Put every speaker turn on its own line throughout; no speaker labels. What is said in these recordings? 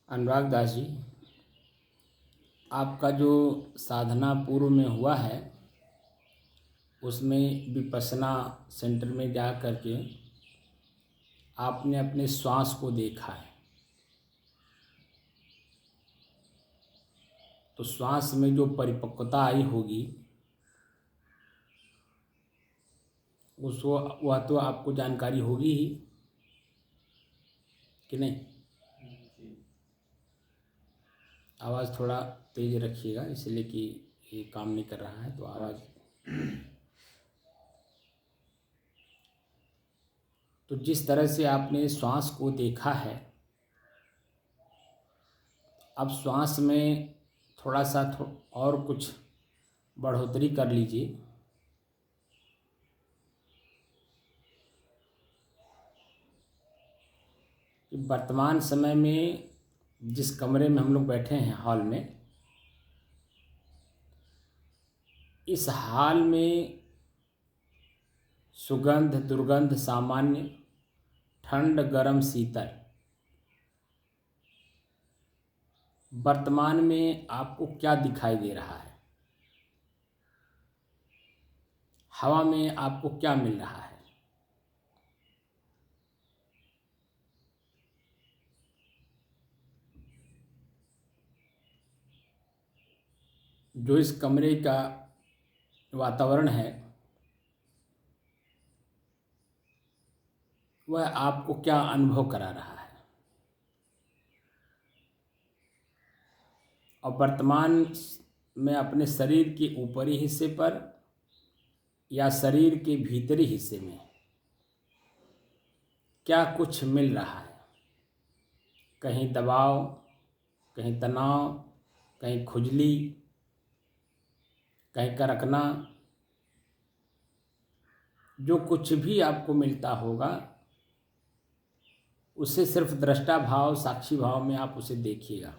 अनुराग दास जी, आपका जो साधना पूर्व में हुआ है उसमें विपश्यना सेंटर में जा कर के आपने अपने श्वास को देखा है। तो श्वास में जो परिपक्वता आई होगी उसको वह तो आपको जानकारी होगी ही कि नहीं। आवाज़ थोड़ा तेज़ रखिएगा इसलिए कि ये काम नहीं कर रहा है तो आवाज़। तो जिस तरह से आपने श्वास को देखा है, अब श्वास में थोड़ा सा और कुछ बढ़ोतरी कर लीजिए। कि वर्तमान समय में जिस कमरे में हम लोग बैठे हैं हॉल में, इस हॉल में सुगंध दुर्गंध सामान्य, ठंड गरम शीतल, वर्तमान में आपको क्या दिखाई दे रहा है? हवा में आपको क्या मिल रहा है? जो इस कमरे का वातावरण है वह आपको क्या अनुभव करा रहा है? और वर्तमान में अपने शरीर के ऊपरी हिस्से पर या शरीर के भीतरी हिस्से में क्या कुछ मिल रहा है? कहीं दबाव, कहीं तनाव, कहीं खुजली, कहीं कड़कना, जो कुछ भी आपको मिलता होगा उसे सिर्फ दृष्टा भाव साक्षी भाव में आप उसे देखिएगा।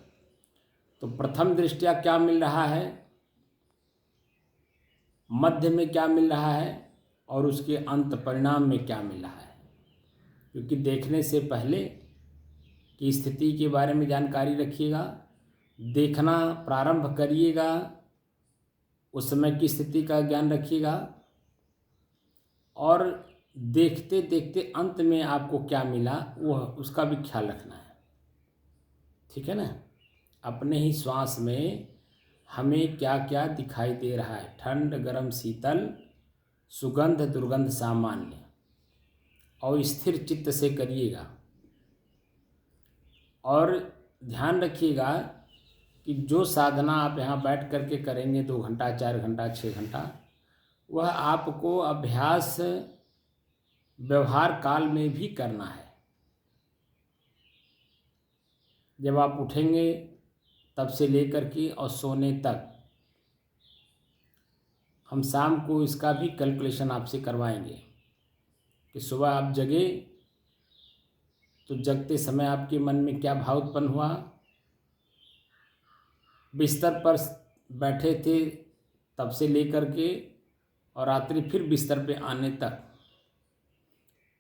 तो प्रथम दृष्टया क्या मिल रहा है, मध्य में क्या मिल रहा है और उसके अंत परिणाम में क्या मिल रहा है। क्योंकि देखने से पहले की स्थिति के बारे में जानकारी रखिएगा, देखना प्रारंभ करिएगा उस समय की स्थिति का ज्ञान रखिएगा और देखते देखते अंत में आपको क्या मिला वह उसका भी ख्याल रखना है। ठीक है ना। अपने ही श्वास में हमें क्या क्या दिखाई दे रहा है, ठंड गरम शीतल, सुगंध दुर्गंध सामान्य, और स्थिर चित्त से करिएगा। और ध्यान रखिएगा कि जो साधना आप यहाँ बैठ करके करेंगे 2 घंटा 4 घंटा 6 घंटा, वह आपको अभ्यास व्यवहार काल में भी करना है। जब आप उठेंगे तब से लेकर के और सोने तक, हम शाम को इसका भी कैलकुलेशन आपसे करवाएंगे कि सुबह आप जगे तो जगते समय आपके मन में क्या भाव उत्पन्न हुआ, बिस्तर पर बैठे थे तब से लेकर के और रात्रि फिर बिस्तर पे आने तक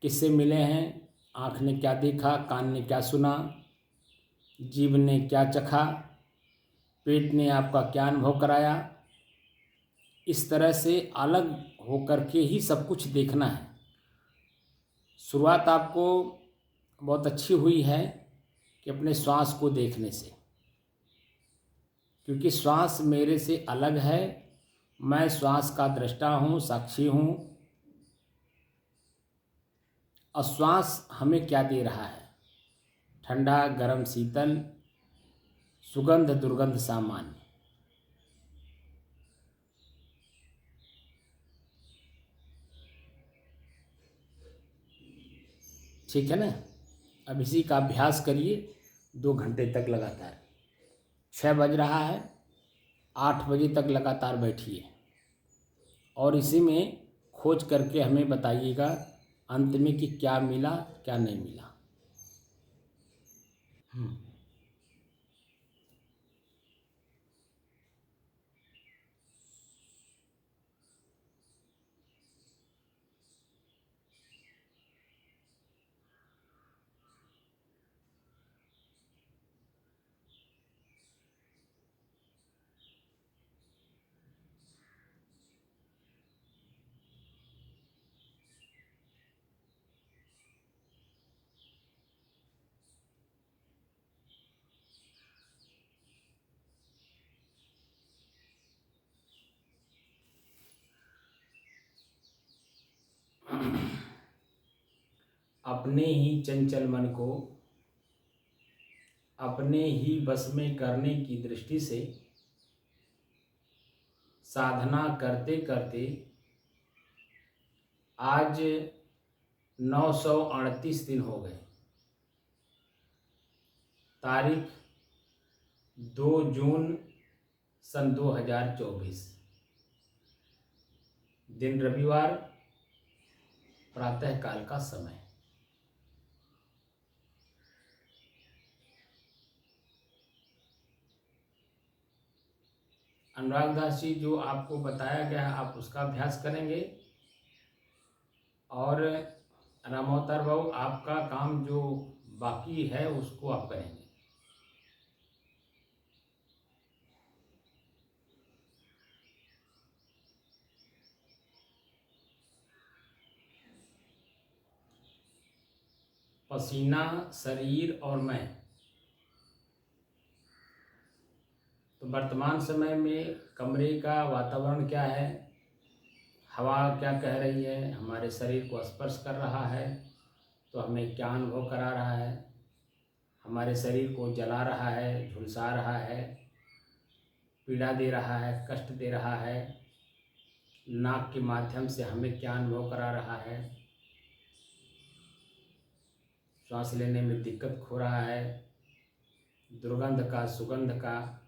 किससे मिले हैं, आँख ने क्या देखा, कान ने क्या सुना, जीभ ने क्या चखा, पेट ने आपका क्या अनुभव कराया। इस तरह से अलग होकर के ही सब कुछ देखना है। शुरुआत आपको बहुत अच्छी हुई है कि अपने श्वास को देखने से, क्योंकि श्वास मेरे से अलग है, मैं श्वास का दृष्टा हूँ, साक्षी हूँ। और श्वास हमें क्या दे रहा है, ठंडा गरम शीतल, सुगंध दुर्गंध सामान्य। ठीक है ना। अब इसी का अभ्यास करिए 2 घंटे तक लगातार। 6 बज रहा है, 8 बजे तक लगातार बैठिए और इसी में खोज करके हमें बताइएगा अंत में कि क्या मिला क्या नहीं मिला। अपने ही चंचल मन को अपने ही बस में करने की दृष्टि से साधना करते करते आज 938 दिन हो गए। तारीख 2 जून सन 2024, दिन रविवार, प्रातःकाल का समय। अनुराग दास जी जो आपको बताया गया है आप उसका अभ्यास करेंगे और रामोतर बाबू आपका काम जो बाकी है उसको आप करेंगे। पसीना, शरीर और मैं। तो वर्तमान समय में कमरे का वातावरण क्या है, हवा क्या कह रही है, हमारे शरीर को स्पर्श कर रहा है तो हमें क्या अनुभव करा रहा है, हमारे शरीर को जला रहा है, झुलसा रहा है, पीड़ा दे रहा है, कष्ट दे रहा है, नाक के माध्यम से हमें क्या अनुभव करा रहा है, श्वास लेने में दिक्कत हो रहा है, दुर्गंध का, सुगंध का,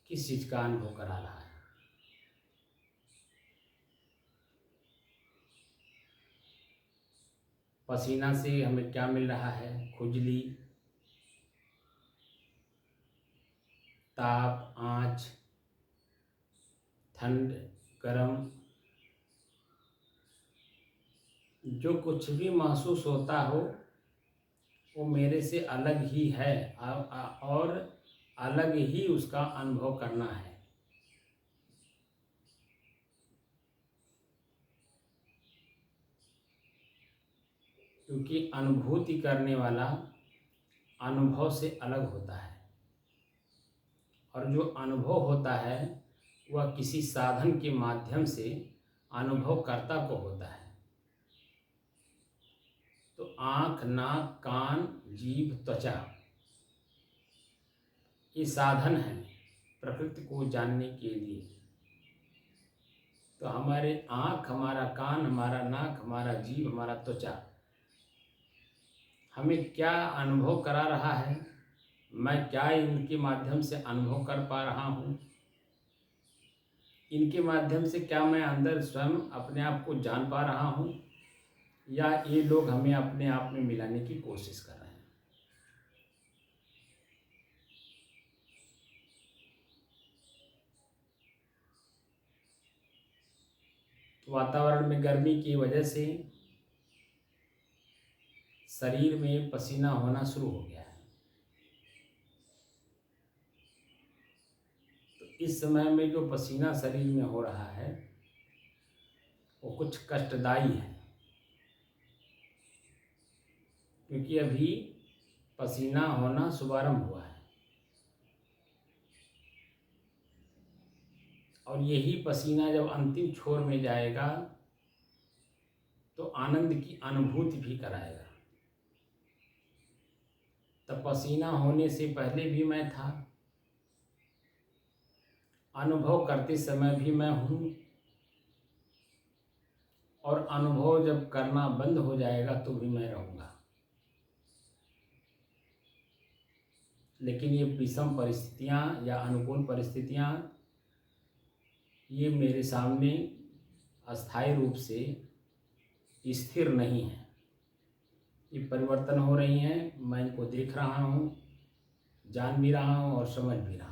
किस चीज़ का अनुभव करा रहा है। पसीना से हमें क्या मिल रहा है, खुजली, ताप, आँच, ठंड, गरम, जो कुछ भी महसूस होता हो वो मेरे से अलग ही है और अलग ही उसका अनुभव करना है। क्योंकि अनुभूति करने वाला अनुभव से अलग होता है और जो अनुभव होता है वह किसी साधन के माध्यम से अनुभवकर्ता को होता है। तो आँख, नाक, कान, जीभ, त्वचा ये साधन हैं प्रकृति को जानने के लिए। तो हमारे आँख, हमारा कान, हमारा नाक, हमारा जीभ, हमारा त्वचा हमें क्या अनुभव करा रहा है, मैं क्या इनके माध्यम से अनुभव कर पा रहा हूँ, इनके माध्यम से क्या मैं अंदर स्वयं अपने आप को जान पा रहा हूँ या ये लोग हमें अपने आप में मिलाने की कोशिश कर रहे हैं। वातावरण में गर्मी की वजह से शरीर में पसीना होना शुरू हो गया है। तो इस समय में जो पसीना शरीर में हो रहा है वो कुछ कष्टदायी है, क्योंकि अभी पसीना होना शुभारंभ हुआ है और यही पसीना जब अंतिम छोर में जाएगा तो आनंद की अनुभूति भी कराएगा। तब पसीना होने से पहले भी मैं था, अनुभव करते समय भी मैं हूँ और अनुभव जब करना बंद हो जाएगा तो भी मैं रहूँगा। लेकिन ये विषम परिस्थितियाँ या अनुकूल परिस्थितियाँ ये मेरे सामने अस्थायी रूप से स्थिर नहीं है, ये परिवर्तन हो रही हैं। मैं इनको देख रहा हूँ, जान भी रहा हूँ और समझ भी रहा हूँ।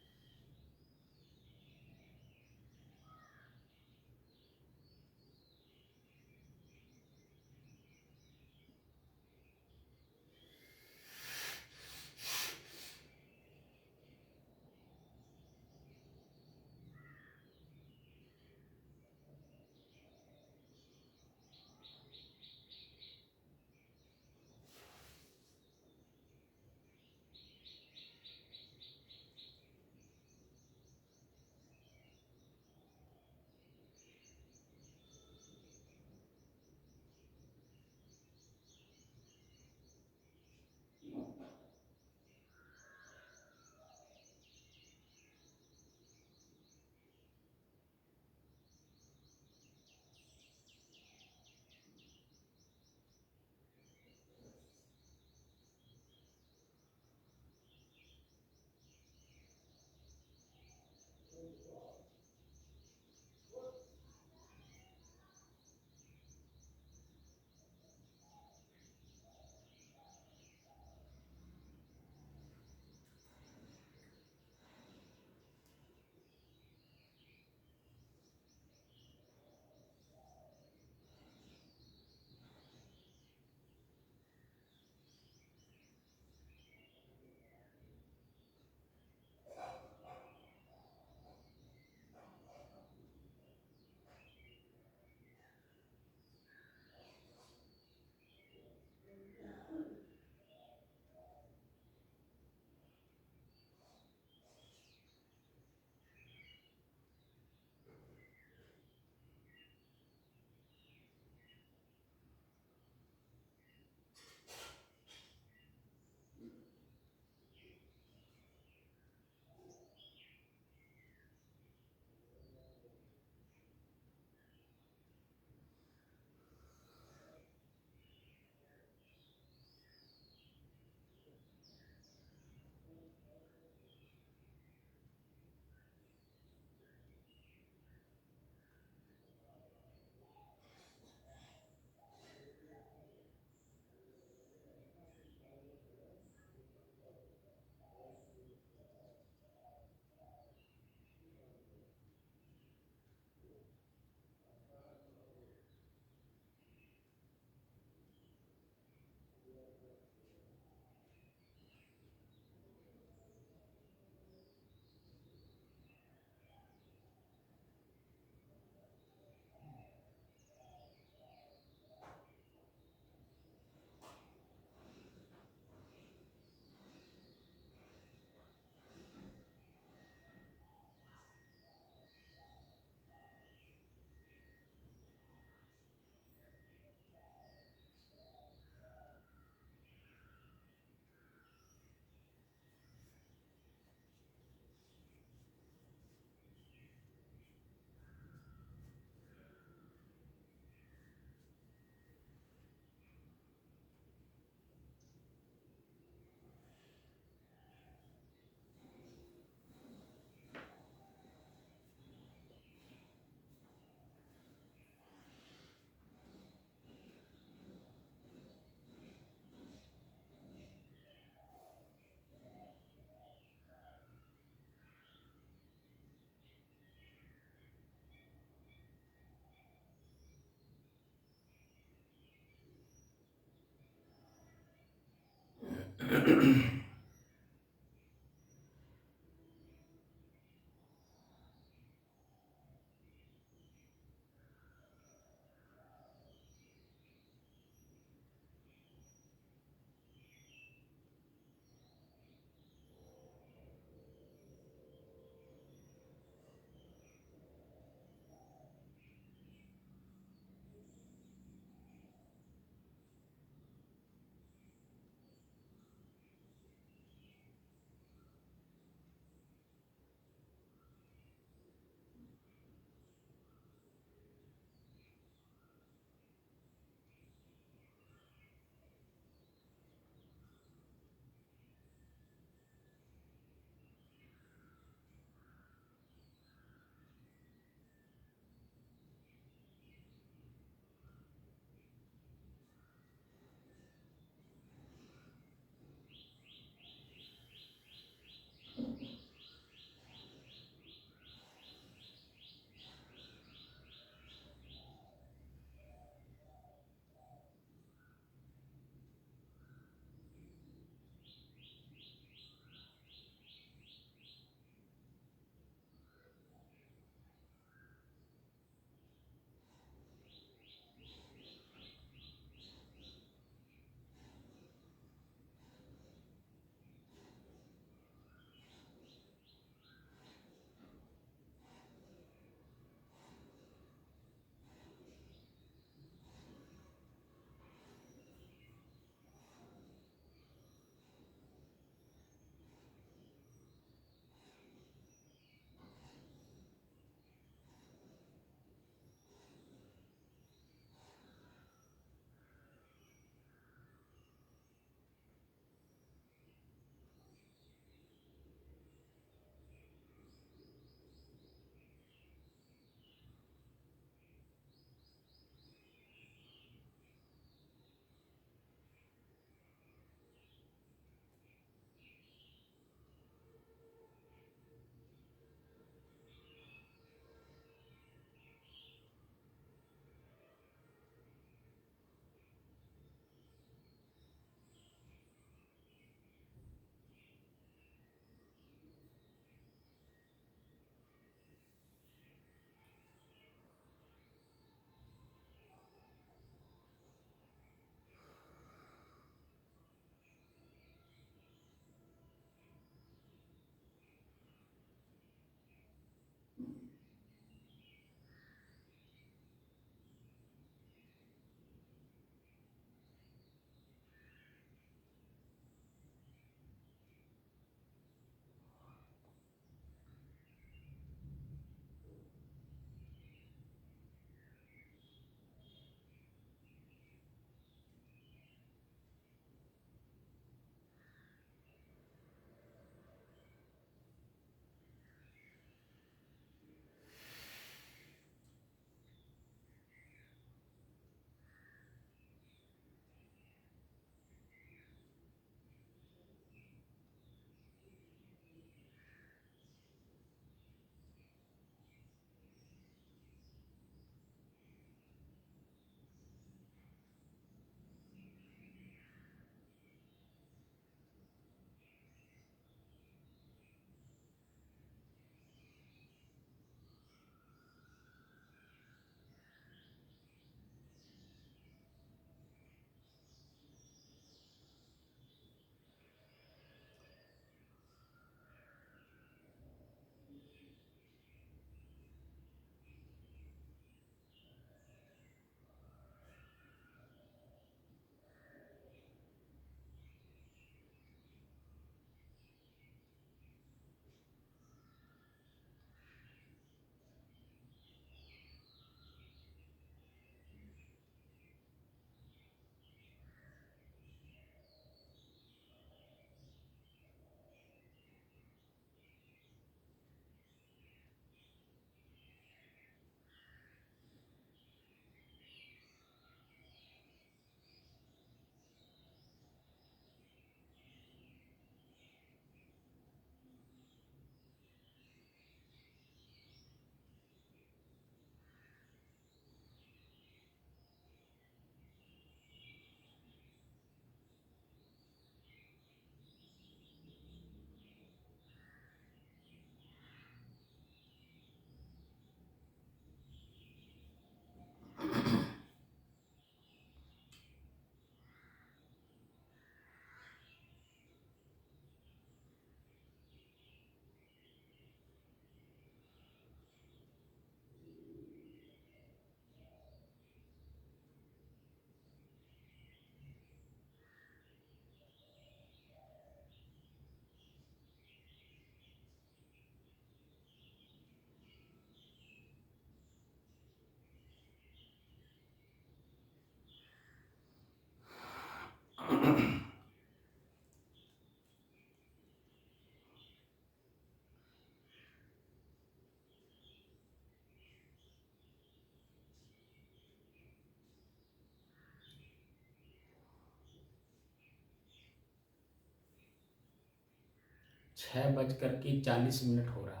6:40 हो रहा है।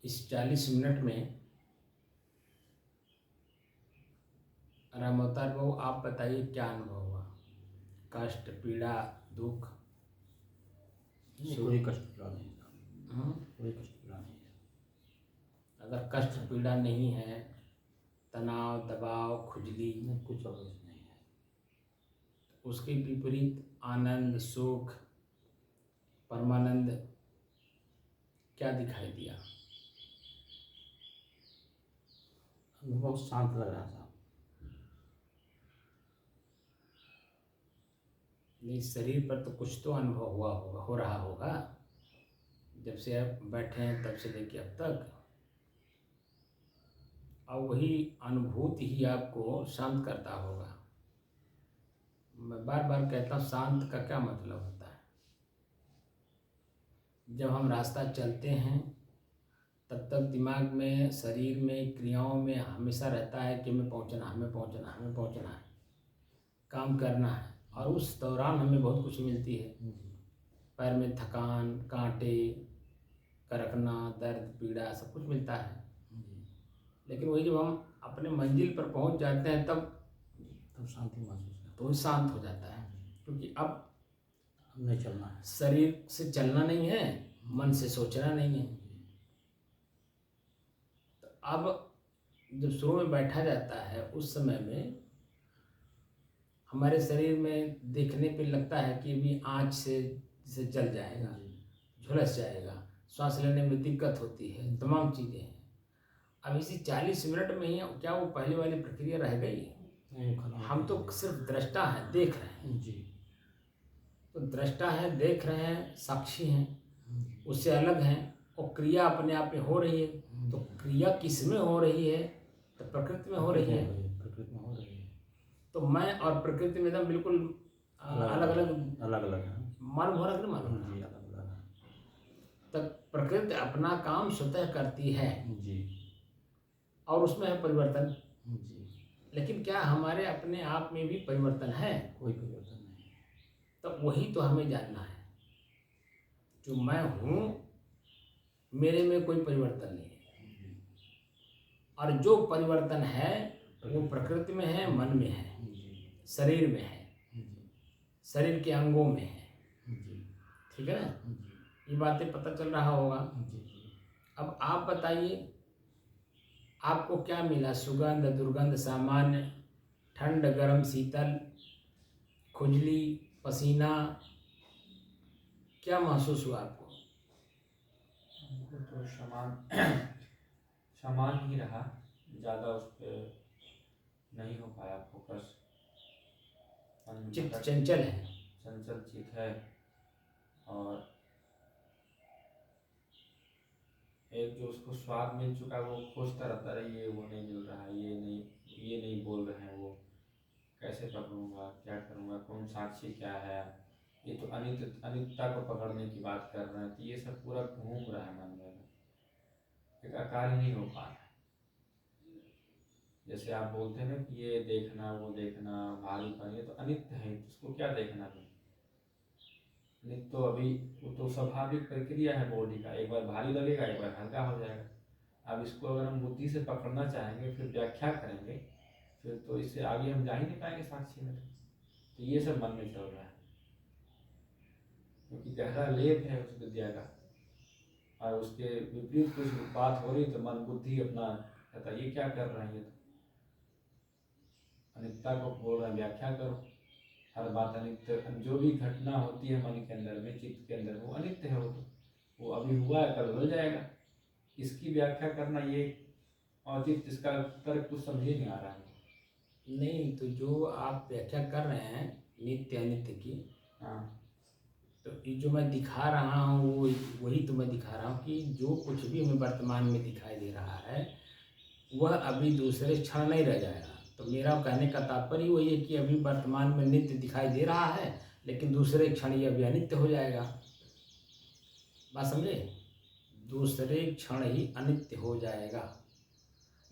इस 40 मिनट में राम अवतार बाबू आप बताइए क्या अनुभव हुआ? कष्ट, पीड़ा, दुख?
कोई कष्ट पीड़ा नहीं था। कोई कष्ट पीड़ा नहीं है।
अगर कष्ट पीड़ा नहीं है, तनाव, दबाव, खुजली,
कुछ और नहीं है।
उसके विपरीत आनंद, सुख, परमानंद क्या दिखाई दिया?
अनुभव शांत लग रहा था।
नहीं, शरीर पर तो कुछ तो अनुभव हुआ होगा, हो रहा होगा जब से आप बैठे हैं तब से लेके अब तक। और वही अनुभूति ही आपको शांत करता होगा। मैं बार बार कहता हूँ, शांत का क्या मतलब होता है? जब हम रास्ता चलते हैं तब तक दिमाग में, शरीर में, क्रियाओं में हमेशा रहता है कि हमें पहुँचना, हमें पहुँचना, हमें पहुँचना है, काम करना है। और उस दौरान हमें बहुत कुछ मिलती है। पैर में थकान, कांटे, करकना, दर्द, पीड़ा, सब कुछ मिलता है। लेकिन वही जब हम अपने मंजिल पर पहुंच जाते हैं तब
शांति महसूस करते,
तो शांत हो जाता है। क्योंकि अब
नहीं चलना है,
शरीर से चलना नहीं है, मन से सोचना नहीं है। तो अब जब शुरू में बैठा जाता है उस समय में हमारे शरीर में देखने पे लगता है कि अभी आँच से जल जाएगा, झुलस जाएगा, सांस लेने में दिक्कत होती है, तमाम चीज़ें हैं। अब इसी 40 मिनट में ही क्या वो पहले वाली प्रक्रिया रह गई? हम तो सिर्फ दृष्टा हैं, देख रहे हैं जी। तो दृष्टा है, देख रहे हैं, साक्षी हैं, उससे अलग हैं। और क्रिया अपने आप में हो रही है। तो क्रिया किस में हो रही है? तो प्रकृति में हो रही है।
प्रकृति में हो रही है।
तो मैं और प्रकृति में एकदम बिल्कुल अलग अलग
है।
मालूम हो रहा है कि मालूम
जी, अलग अलग है।
तब प्रकृति अपना काम स्वतः करती है
जी,
और उसमें है परिवर्तन
जी।
लेकिन क्या हमारे अपने आप में भी परिवर्तन है? कोई
परिवर्तन नहीं।
तो वही तो हमें जानना है। जो मैं हूँ मेरे में कोई परिवर्तन नहीं है। और जो परिवर्तन है वो प्रकृति में है, मन में है, शरीर में है, शरीर के अंगों में है। ठीक है ना? ये बातें पता चल रहा होगा। अब आप बताइए आपको क्या मिला? सुगंध, दुर्गंध, सामान्य, ठंड, गर्म, शीतल, खुजली, पसीना, क्या महसूस हुआ आपको?
तो सामान ही रहा, ज़्यादा उस पर नहीं हो पाया फोकस।
चित्त चंचल है,
चंचल चित्त है। और एक जो उसको स्वाद मिल चुका वो खोजता रहता है, ये वो नहीं मिल रहा है, ये नहीं बोल रहे हैं, वो कैसे पकड़ूंगा, क्या करूंगा, कौन साक्षी क्या है, ये तो अनित्यता को पकड़ने की बात कर रहे हैं। तो ये सब पूरा घूम रहा है मन में, एक आकार ही नहीं हो पा रहा है। जैसे आप बोलते हैं ना कि ये देखना, वो देखना, भारी पन, ये तो अनित्य है, इसको क्या देखना है? नित्य तो अभी वो तो स्वाभाविक प्रक्रिया है बॉडी का, एक बार भारी लगेगा, एक बार हल्का हो जाएगा। अब इसको अगर हम बुद्धि से पकड़ना चाहेंगे, फिर व्याख्या करेंगे, फिर तो इससे आगे हम जा ही नहीं पाएंगे साक्षी में। तो ये सब मन में चल रहा है, क्योंकि गहरा लेप है उस विद्या का, और उसके विपरीत कुछ बात हो रही तो मन बुद्धि अपना कहता ये क्या कर रहे हैं, ये तो अनित्यता को बोल रहे हैं, व्याख्या करो। हर बात अनित्य, जो भी घटना होती है मन के अंदर में, चित्त के अंदर, वो अनित्य है। वो अभी हुआ है, कल बदल जाएगा। इसकी व्याख्या करना ये औचित्य, इसका तर्क कुछ समझ ही नहीं आ रहा है।
नहीं, तो जो आप व्याख्या कर रहे हैं नित्य अनित्य की,
हाँ,
तो ये जो मैं दिखा रहा हूँ वो वही तो मैं दिखा रहा हूँ कि जो कुछ भी हमें वर्तमान में दिखाई दे रहा है वह अभी दूसरे क्षण नहीं रह जाएगा। तो मेरा कहने का तात्पर्य वही है कि अभी वर्तमान में नित्य दिखाई दे रहा है, लेकिन दूसरे क्षण ये अभी अनित्य हो जाएगा। बात समझे? दूसरे क्षण ही अनित्य हो जाएगा।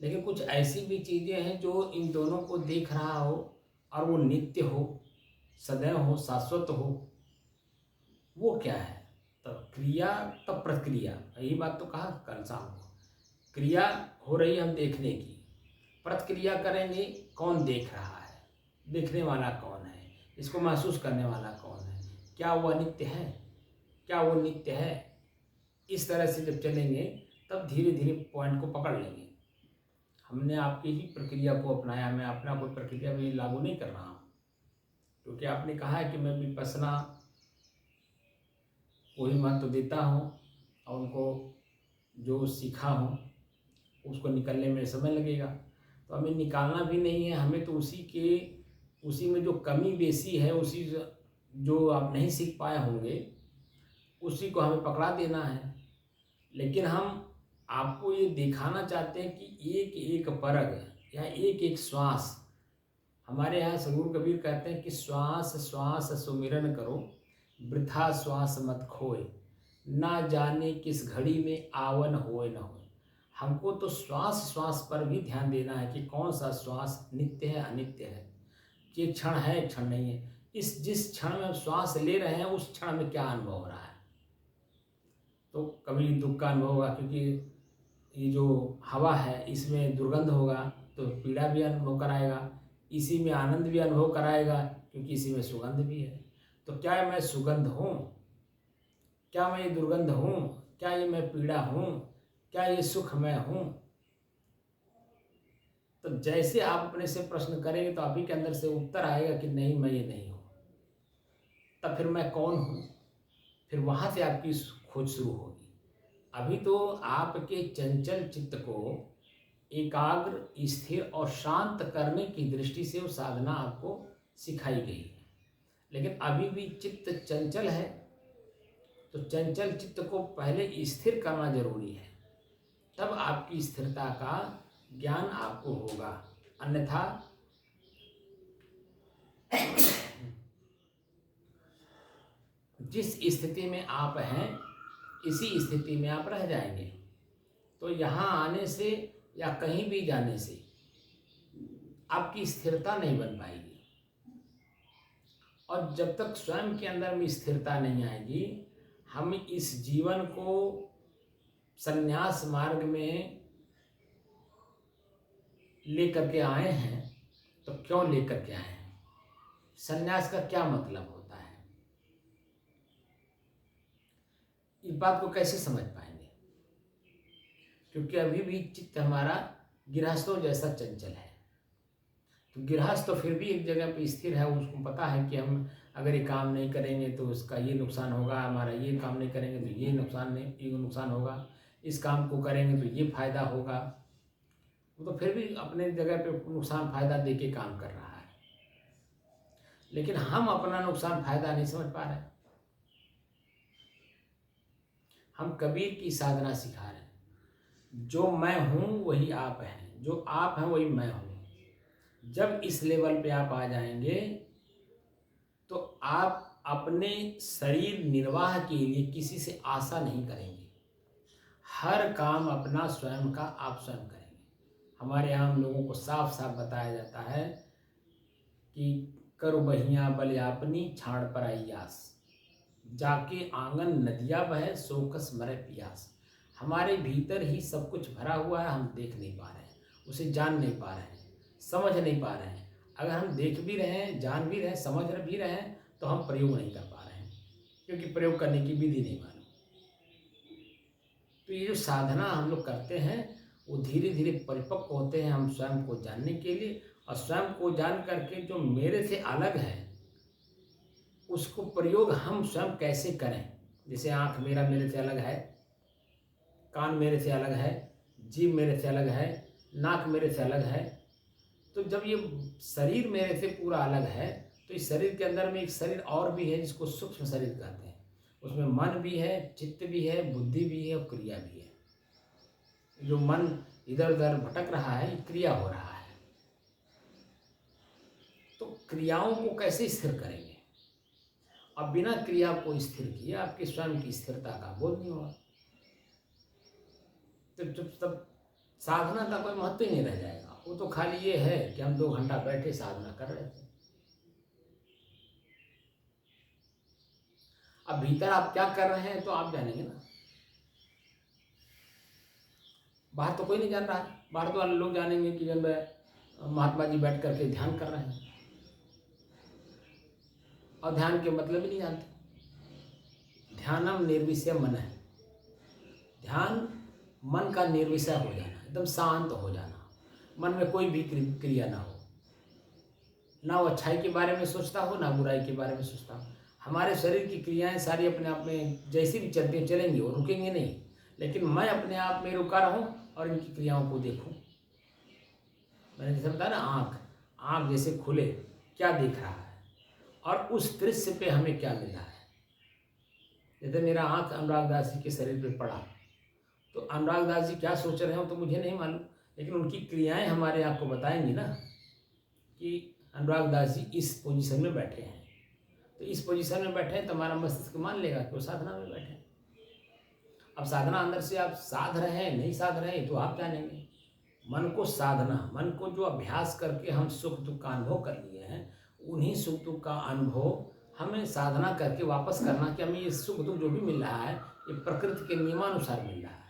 लेकिन कुछ ऐसी भी चीज़ें हैं जो इन दोनों को देख रहा हो और वो नित्य हो, सदैव हो, शाश्वत हो, वो क्या है? तब क्रिया तब प्रतिक्रिया, यही बात तो कहा कल शाम को। क्रिया हो रही है हम देखने की, प्रतिक्रिया करेंगे कौन देख रहा है, देखने वाला कौन है, इसको महसूस करने वाला कौन है, क्या वो अनित्य है, क्या वो नित्य है। इस तरह से जब चलेंगे तब धीरे धीरे पॉइंट को पकड़ लेंगे। हमने आपकी ही प्रक्रिया को अपनाया, मैं अपना कोई प्रक्रिया भी लागू नहीं कर रहा हूँ, क्योंकि आपने कहा है कि मैं विपश्यना को ही महत्व देता हूँ और उनको जो सीखा हूँ उसको निकलने में समय लगेगा। तो हमें निकालना भी नहीं है, हमें तो उसी में जो कमी बेसी है, उसी जो आप नहीं सीख पाए होंगे उसी को हमें पकड़ा देना है। लेकिन हम आपको ये दिखाना चाहते हैं कि एक एक परग या एक एक श्वास, हमारे यहाँ सद्गुरु कबीर कहते हैं कि श्वास श्वास सुमिरन करो, वृथा श्वास मत खोए, ना जाने किस घड़ी में आवन होए न होए। हमको तो श्वास श्वास पर भी ध्यान देना है कि कौन सा श्वास नित्य है अनित्य है, कि क्षण है क्षण नहीं है। जिस क्षण में हम श्वास ले रहे हैं उस क्षण में क्या अनुभव हो रहा है। तो कभी दुख का अनुभव होगा, क्योंकि ये जो हवा है इसमें दुर्गंध होगा तो पीड़ा भी अनुभव कराएगा, इसी में आनंद भी अनुभव कराएगा क्योंकि इसी में सुगंध भी है। तो क्या मैं सुगंध हूँ, क्या मैं ये दुर्गंध हूँ, क्या ये मैं पीड़ा हूँ, क्या ये सुख मैं हूँ? तो जैसे आप अपने से प्रश्न करेंगे तो आप ही के अंदर से उत्तर आएगा कि नहीं मैं ये नहीं हूँ। तब फिर मैं कौन हूँ, फिर वहाँ से आपकी खोज शुरू होगी। अभी तो आपके चंचल चित्त को एकाग्र स्थिर और शांत करने की दृष्टि से वो साधना आपको सिखाई गई है, लेकिन अभी भी चित्त चंचल है। तो चंचल चित्त को पहले स्थिर करना जरूरी है, तब आपकी स्थिरता का ज्ञान आपको होगा। अन्यथा जिस स्थिति में आप हैं इसी स्थिति में आप रह जाएंगे। तो यहाँ आने से या कहीं भी जाने से आपकी स्थिरता नहीं बन पाएगी, और जब तक स्वयं के अंदर में स्थिरता नहीं आएगी, हम इस जीवन को संन्यास मार्ग में लेकर के आए हैं। तो क्यों लेकर के आए हैं, संन्यास का क्या मतलब होता है, इस बात को कैसे समझ पाएंगे? क्योंकि अभी भी चित्त हमारा गृहस्थों जैसा चंचल है। तो गृहस्थ तो फिर भी एक जगह पे स्थिर है, उसको पता है कि हम अगर ये काम नहीं करेंगे तो उसका ये नुकसान होगा, हमारा ये काम नहीं करेंगे तो ये नुकसान होगा, इस काम को करेंगे तो ये फायदा होगा। वो तो फिर भी अपने जगह पे नुकसान फायदा दे के काम कर रहा है, लेकिन हम अपना नुकसान फायदा नहीं समझ पा रहे। हम कबीर की साधना सिखा रहे हैं, जो मैं हूँ वही आप हैं, जो आप हैं वही मैं हूँ। जब इस लेवल पे आप आ जाएंगे तो आप अपने शरीर निर्वाह के लिए किसी से आशा नहीं करेंगे, हर काम अपना स्वयं का आप स्वयं करेंगे। हमारे यहाँ हम लोगों को साफ साफ बताया जाता है कि करो बहिया बलियापनी छाड़ पर आयास, जाके आंगन नदिया बहे सोकस मरे पियास। हमारे भीतर ही सब कुछ भरा हुआ है, हम देख नहीं पा रहे हैं, उसे जान नहीं पा रहे हैं, समझ नहीं पा रहे हैं। अगर हम देख भी रहे हैं, जान भी रहे हैं, समझ भी रहे हैं, तो हम प्रयोग नहीं कर पा रहे हैं, क्योंकि प्रयोग करने की विधि नहीं मालूम। तो ये जो साधना हम लोग करते हैं वो धीरे धीरे परिपक्व होते हैं हम स्वयं को जानने के लिए, और स्वयं को जान करके जो मेरे से अलग है उसको प्रयोग हम स्वयं कैसे करें। जैसे आँख मेरे से अलग है, कान मेरे से अलग है, जीभ मेरे से अलग है, नाक मेरे से अलग है। तो जब ये शरीर मेरे से पूरा अलग है तो इस शरीर के अंदर में एक शरीर और भी है जिसको सूक्ष्म शरीर कहते हैं। उसमें मन भी है, चित्त भी है, बुद्धि भी है और क्रिया भी है। जो मन इधर उधर भटक रहा है ये क्रिया हो रहा है। तो क्रियाओं को कैसे स्थिर करेंगे? अब बिना क्रिया को स्थिर किए आपकी स्वयं की स्थिरता का बोध नहीं होगा। तो जब तब साधना का कोई महत्व ही नहीं रह जाएगा। वो तो खाली ये है कि हम 2 घंटा बैठे साधना कर रहे थे। अब भीतर आप क्या कर रहे हैं तो आप जानेंगे ना, बाहर तो कोई नहीं जान रहा है। बाहर तो लोग जानेंगे कि जब महात्मा जी बैठ करके ध्यान कर रहे हैं, और ध्यान के मतलब ही नहीं जानते। ध्यानम निर्विषय मन है, ध्यान मन का निर्विषय हो जाना, एकदम शांत हो जाना, मन में कोई भी क्रिया ना हो, ना वो अच्छाई के बारे में सोचता हो ना बुराई के बारे में सोचता हो। हमारे शरीर की क्रियाएं सारी अपने आप में जैसी भी चलती हैं चलेंगी, वो रुकेंगे नहीं, लेकिन मैं अपने आप में रुका रहूं और इनकी क्रियाओं को देखूं। मैंने जैसे बताया ना, आँख जैसे खुले, क्या दिख रहा है और उस दृश्य पे हमें क्या मिल रहा है। जैसे मेरा आँख अनुराग दास जी के शरीर पे पड़ा, तो अनुराग दास जी क्या सोच रहे हो तो मुझे नहीं मालूम, लेकिन उनकी क्रियाएं हमारे आपको बताएंगी ना कि अनुराग दास जी इस पोजीशन में बैठे हैं। तो इस पोजीशन में बैठे हैं तो हमारा मस्तिष्क मान लेगा कि वो साधना में बैठे हैं। अब साधना अंदर से आप साध रहे हैं नहीं साध रहे हैं तो आप जानेंगे। मन को साधना, मन को जो अभ्यास करके हम सुख दुख का अनुभव कर लिए हैं, उन्हीं सुख दुख का अनुभव हमें साधना करके वापस करना कि हमें ये सुख दुख जो भी मिल रहा है ये प्रकृति के नियमानुसार मिल रहा है।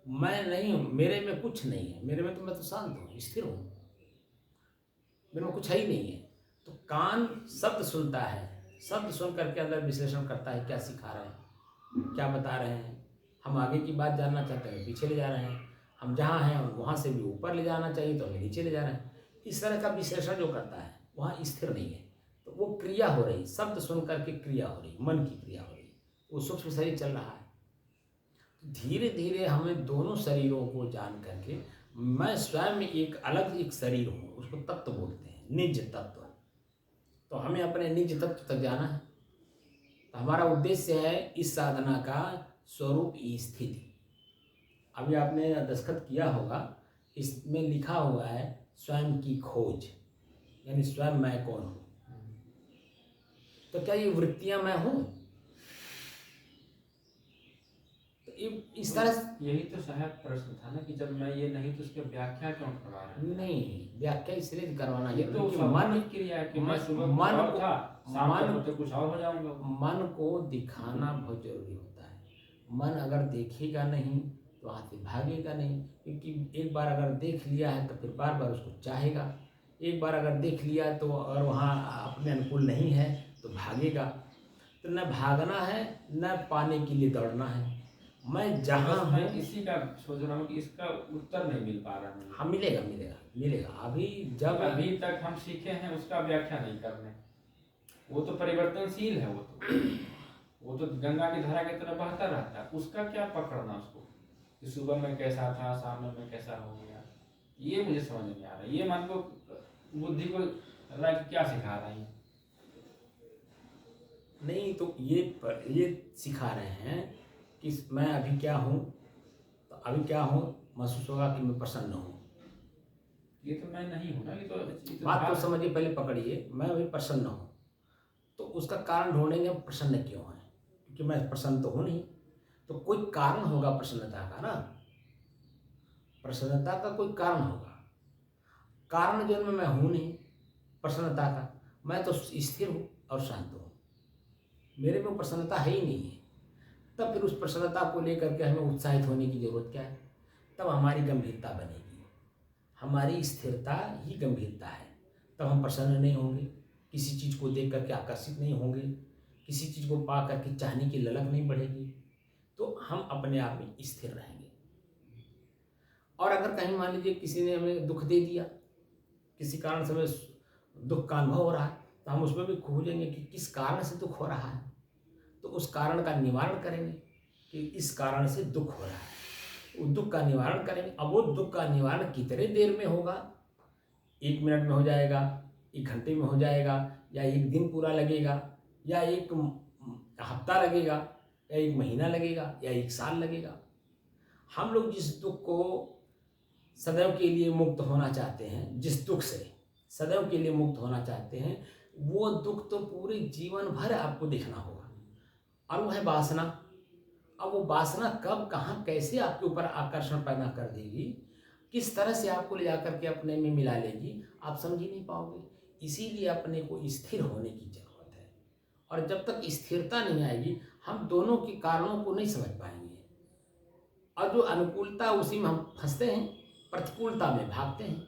मैं नहीं हूँ, मेरे में कुछ नहीं है, मेरे में तो मैं तो शांत हूँ, स्थिर हूँ, मेरे में कुछ है ही नहीं है। तो कान शब्द सुनता है, शब्द सुन करके अंदर विश्लेषण करता है, क्या सिखा रहे हैं, क्या बता रहे हैं। हम आगे की बात जानना चाहते हैं, पीछे ले जा रहे हैं। हम जहाँ हैं वहाँ से भी ऊपर ले जाना चाहिए तो हमें नीचे ले जा रहे हैं। इस तरह का विश्लेषण जो करता है वहाँ स्थिर नहीं है। तो वो क्रिया हो रही, शब्द सुन करके क्रिया हो रही, मन की क्रिया हो रही, वो सूक्ष्म शरीर चल रहा है। धीरे धीरे हमें दोनों शरीरों को जान करके, मैं स्वयं एक अलग एक शरीर हूँ, उसको तत्व बोलते हैं, निज तत्व। तो हमें अपने निज तत्व तक जाना है। तो हमारा उद्देश्य है इस साधना का स्वरूप स्थिति। अभी आपने दस्तखत किया होगा, इसमें लिखा हुआ है स्वयं की खोज, यानी स्वयं मैं कौन हूँ। तो क्या ये वृत्तियां मैं हूँ? इस तरह से
यही तो साहब प्रश्न था ना कि जब मैं ये नहीं तो उसकी व्याख्या क्यों करवा रहे हैं?
नहीं, व्याख्या इसलिए करवाना
ये तो मन क्रिया है कि मैं सुबह कुछ और था, शाम तक होते कुछ और हो जाऊंगा।
मन को दिखाना बहुत जरूरी होता है। मन अगर देखेगा नहीं तो वहाँ से भागेगा नहीं, क्योंकि एक बार अगर देख लिया है तो फिर बार बार उसको चाहेगा। एक बार अगर देख लिया तो अगर वहाँ अपने अनुकूल नहीं है तो भागेगा। तो न भागना है न पाने के लिए दौड़ना है। मैं जहाँ
मैं इसी का सोच रहा हूँ कि इसका उत्तर नहीं मिल पा रहा है।
हाँ, मिलेगा मिलेगा मिलेगा। अभी
तक हम सीखे हैं उसका व्याख्या नहीं करने। वो तो परिवर्तनशील है, वो तो गंगा की धारा की तरह बहता रहता है। उसका क्या पकड़ना उसको कि सुबह में कैसा था, शाम में कैसा हो गया, ये मुझे समझ नहीं आ रहा। ये मन को, बुद्धि को क्या सिखा रहा है?
नहीं तो ये सिखा रहे हैं कि मैं अभी क्या हूँ, तो अभी क्या हूँ महसूस होगा कि मैं प्रसन्न हूँ।
ये तो मैं नहीं हूँ ना, ये तो
बात तो समझिए, पहले पकड़िए। मैं अभी प्रसन्न हूँ तो उसका कारण ढूंढेंगे हम प्रसन्न क्यों है, क्योंकि मैं प्रसन्न तो हूँ नहीं। तो कोई कारण होगा प्रसन्नता का ना, प्रसन्नता का कोई कारण होगा। कारण जो मैं हूँ नहीं प्रसन्नता का, मैं तो स्थिर हूँ और शांत हूँ, मेरे में प्रसन्नता है ही नहीं है। तब फिर उस प्रसन्नता को लेकर के हमें उत्साहित होने की जरूरत क्या है? तब हमारी गंभीरता बनेगी, हमारी स्थिरता ही गंभीरता है। तब हम प्रसन्न नहीं होंगे, किसी चीज़ को देख करके आकर्षित नहीं होंगे, किसी चीज़ को पा करके चाहने की ललक नहीं बढ़ेगी, तो हम अपने आप में स्थिर रहेंगे। और अगर कहीं मान लीजिए किसी ने हमें दुख दे दिया, किसी कारण से हमें दुख का अनुभव हो रहा है, तो हम उसमें भी खोजेंगे कि किस कारण से दुख हो रहा है, तो उस कारण का निवारण करेंगे कि इस कारण से दुख हो रहा है, उस दुख का निवारण करेंगे। अब वो दुख का निवारण कितने देर में होगा? 1 मिनट में हो जाएगा, 1 घंटे में हो जाएगा, या 1 दिन पूरा लगेगा, या 1 हफ्ता लगेगा, या 1 महीना लगेगा, या 1 साल लगेगा। हम लोग जिस दुख को सदैव के लिए मुक्त होना चाहते हैं, जिस दुख से सदैव के लिए मुक्त होना चाहते हैं, वो दुख तो पूरे जीवन भर आपको देखना होगा, और वो है वासना। अब वो वासना कब, कहाँ, कैसे आपके ऊपर आकर्षण पैदा कर देगी, किस तरह से आपको ले जाकर के अपने में मिला लेगी, आप समझ ही नहीं पाओगे। इसीलिए अपने को स्थिर होने की जरूरत है, और जब तक स्थिरता नहीं आएगी हम दोनों के कारणों को नहीं समझ पाएंगे। और जो अनुकूलता उसी में हम फंसते हैं, प्रतिकूलता में भागते हैं।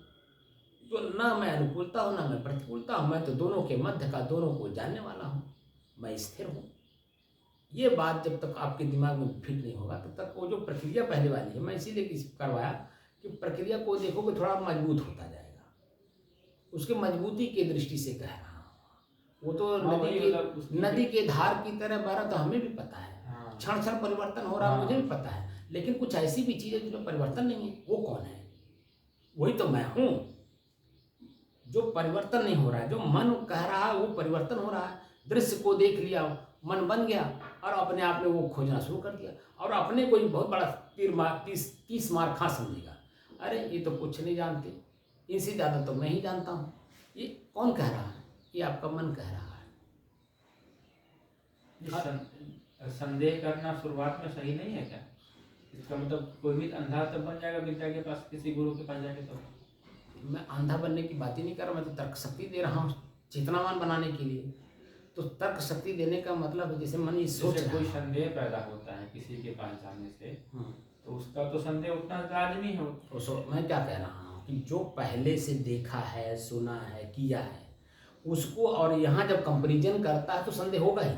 तो ना मैं अनुकूलता हूँ ना मैं प्रतिकूलता हूँ, मैं तो दोनों के मध्य का, दोनों को जानने वाला हूँ, मैं स्थिर हूँ। ये बात जब तक आपके दिमाग में फिट नहीं होगा तब तक वो जो प्रक्रिया पहले वाली है, मैं इसीलिए करवाया कि प्रक्रिया को देखोगे थोड़ा मजबूत होता जाएगा। उसके मजबूती की दृष्टि से कह रहा हूँ। वो तो नदी के धार की तरह बह रहा, तो हमें भी पता है क्षण क्षण परिवर्तन हो रहा है, मुझे भी पता है। लेकिन कुछ ऐसी भी चीज़ें जिसमें परिवर्तन नहीं है, वो कौन है? वही तो मैं हूँ। जो परिवर्तन नहीं हो रहा है, जो मन कह रहा है वो परिवर्तन हो रहा है। दृश्य को देख लिया, मन बन गया और अपने आप में वो खोजना शुरू कर दिया और अपने को ही बहुत बड़ा 30 मार खा समझेगा। अरे ये तो कुछ नहीं जानते, इनसे ज़्यादा तो मैं ही जानता हूँ। ये कौन कह रहा है? ये आपका मन कह रहा है।
संदेह करना शुरुआत में सही नहीं है क्या? इसका मतलब कोई भी अंधा तब बन जाएगा विद्या के पास, किसी गुरु के पास जाके? तो
मैं अंधा बनने की बात ही नहीं कर रहा, मैं तो तर्क शक्ति दे रहा हूँ चेतनावान बनाने के लिए। तो तर्क शक्ति देने का मतलब जैसे मन इस सोच
कोई संदेह पैदा होता है किसी के पास जाने से, तो उसका तो संदेह उतना लाजमी है।
तो मैं क्या कह रहा हूँ कि जो पहले से देखा है, सुना है, किया है, उसको और यहाँ जब कंपेरिजन करता है तो संदेह होगा ही।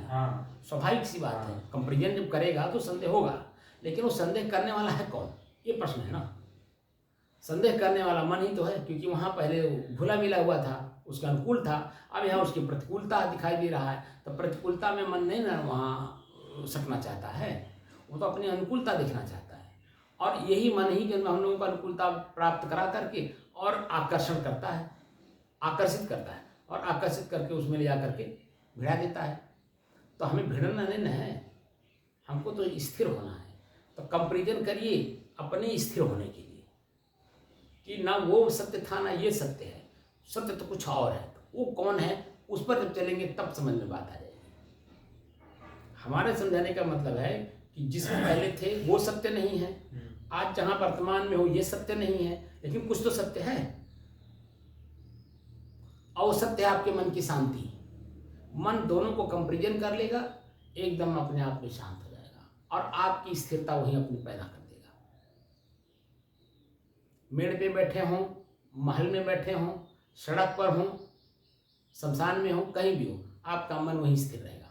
स्वाभाविक सी बात है, कंपेरिजन जब करेगा तो संदेह होगा। लेकिन वो संदेह करने वाला है कौन, ये प्रश्न है ना। संदेह करने वाला मन ही तो है, क्योंकि वहाँ पहले घुला मिला हुआ था, उसका अनुकूल था। अब यहाँ उसकी प्रतिकूलता दिखाई दे रहा है, तो प्रतिकूलता में मन नहीं ना वहाँ सकना चाहता है, वो तो अपनी अनुकूलता देखना चाहता है। और यही मन ही जब हम लोगों को अनुकूलता प्राप्त करा करके और आकर्षण करता है, आकर्षित करता है, और आकर्षित करके उसमें ले जा करके भिड़ा देता है। तो हमें भिड़ना नहीं है, हमको तो स्थिर होना है। तो कंपेरिजन करिए अपने स्थिर होने के लिए कि ना वो सत्य था ना ये सत्य है, सत्य तो कुछ और है। तो वो कौन है, उस पर जब चलेंगे तब समझ में बात आ जाएगी। हमारे समझाने का मतलब है कि जिसमें पहले थे वो सत्य नहीं है, आज जहाँ वर्तमान में हो ये सत्य नहीं है, लेकिन कुछ तो सत्य है। और सत्य है आपके मन की शांति। मन दोनों को कंपेरिजन कर लेगा, एकदम अपने आप में शांत हो जाएगा और आपकी स्थिरता वहीं अपनी पैदा कर देगा। मेड़ पे बैठे हों, महल में बैठे हों, सड़क पर हों, शमशान में हो, कहीं भी हो, आपका मन वहीं स्थिर रहेगा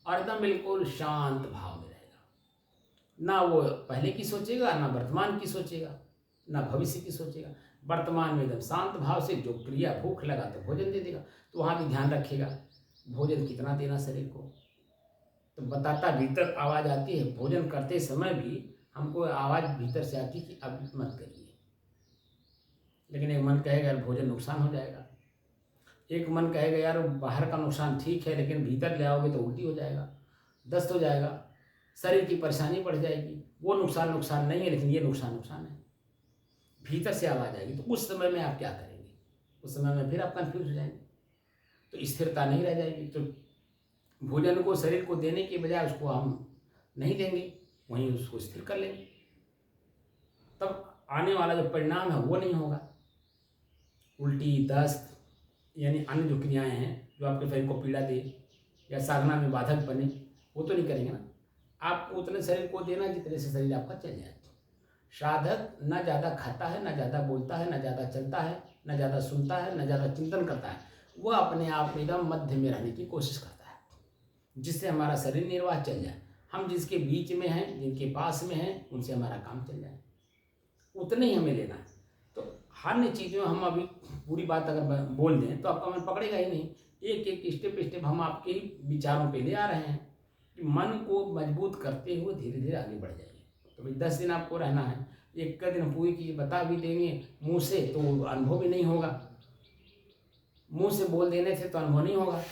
और एकदम बिल्कुल शांत भाव में रहेगा। ना वो पहले की सोचेगा, ना वर्तमान की सोचेगा, ना भविष्य की सोचेगा। वर्तमान में एकदम शांत भाव से जो क्रिया, भूख लगा तो भोजन दे देगा, तो वहाँ भी ध्यान रखेगा भोजन कितना देना शरीर को। तो बताता भीतर आवाज़ आती है, भोजन करते समय भी हमको आवाज़ भीतर से आती कि अब मत करिए। लेकिन एक मन कहेगा यार भोजन नुकसान हो जाएगा, एक मन कहेगा यार बाहर का नुकसान ठीक है लेकिन भीतर ले आओगे तो उल्टी हो जाएगा, दस्त हो जाएगा, शरीर की परेशानी बढ़ जाएगी। वो नुकसान नहीं है, लेकिन ये नुकसान है। भीतर से आवाज़ आएगी, तो उस समय में आप क्या करेंगे? उस समय में फिर आप कंफ्यूज हो जाएंगे, तो स्थिरता नहीं रह जाएगी। तो भोजन को शरीर को देने के बजाय उसको हम नहीं देंगे, वहीं उसको स्थिर कर लेंगे, तब आने वाला जो परिणाम है वो नहीं होगा। उल्टी, दस्त यानी अन्य जो क्रियाएं हैं जो आपके शरीर को पीड़ा दे या साधना में बाधक बने, वो तो नहीं करेंगे ना। आपको उतने शरीर को देना जितने से शरीर आपका चल जाए। साधक ना ज़्यादा खाता है, ना ज़्यादा बोलता है, ना ज़्यादा चलता है, ना ज़्यादा सुनता है, ना ज़्यादा चिंतन करता है। वह अपने आप में एकदम मध्य में रहने की कोशिश करता है, जिससे हमारा शरीर निर्वाह चल जाए। हम जिसके बीच में हैं, जिनके पास में हैं, उनसे हमारा काम चल जाए, उतने ही हमें लेना है। तो अन्य चीज़ों हम अभी पूरी बात अगर बोल दें तो आपका मन पकड़ेगा ही नहीं। एक एक स्टेप हम आपके ही विचारों पे ले आ रहे हैं कि मन को मजबूत करते हुए धीरे धीरे आगे बढ़ जाइए। तो भाई 10 दिन आपको रहना है, एक का दिन पूरी चीज़ बता भी देंगे मुँह से तो अनुभव भी नहीं होगा, मुँह से बोल देने से तो अनुभव नहीं होगा,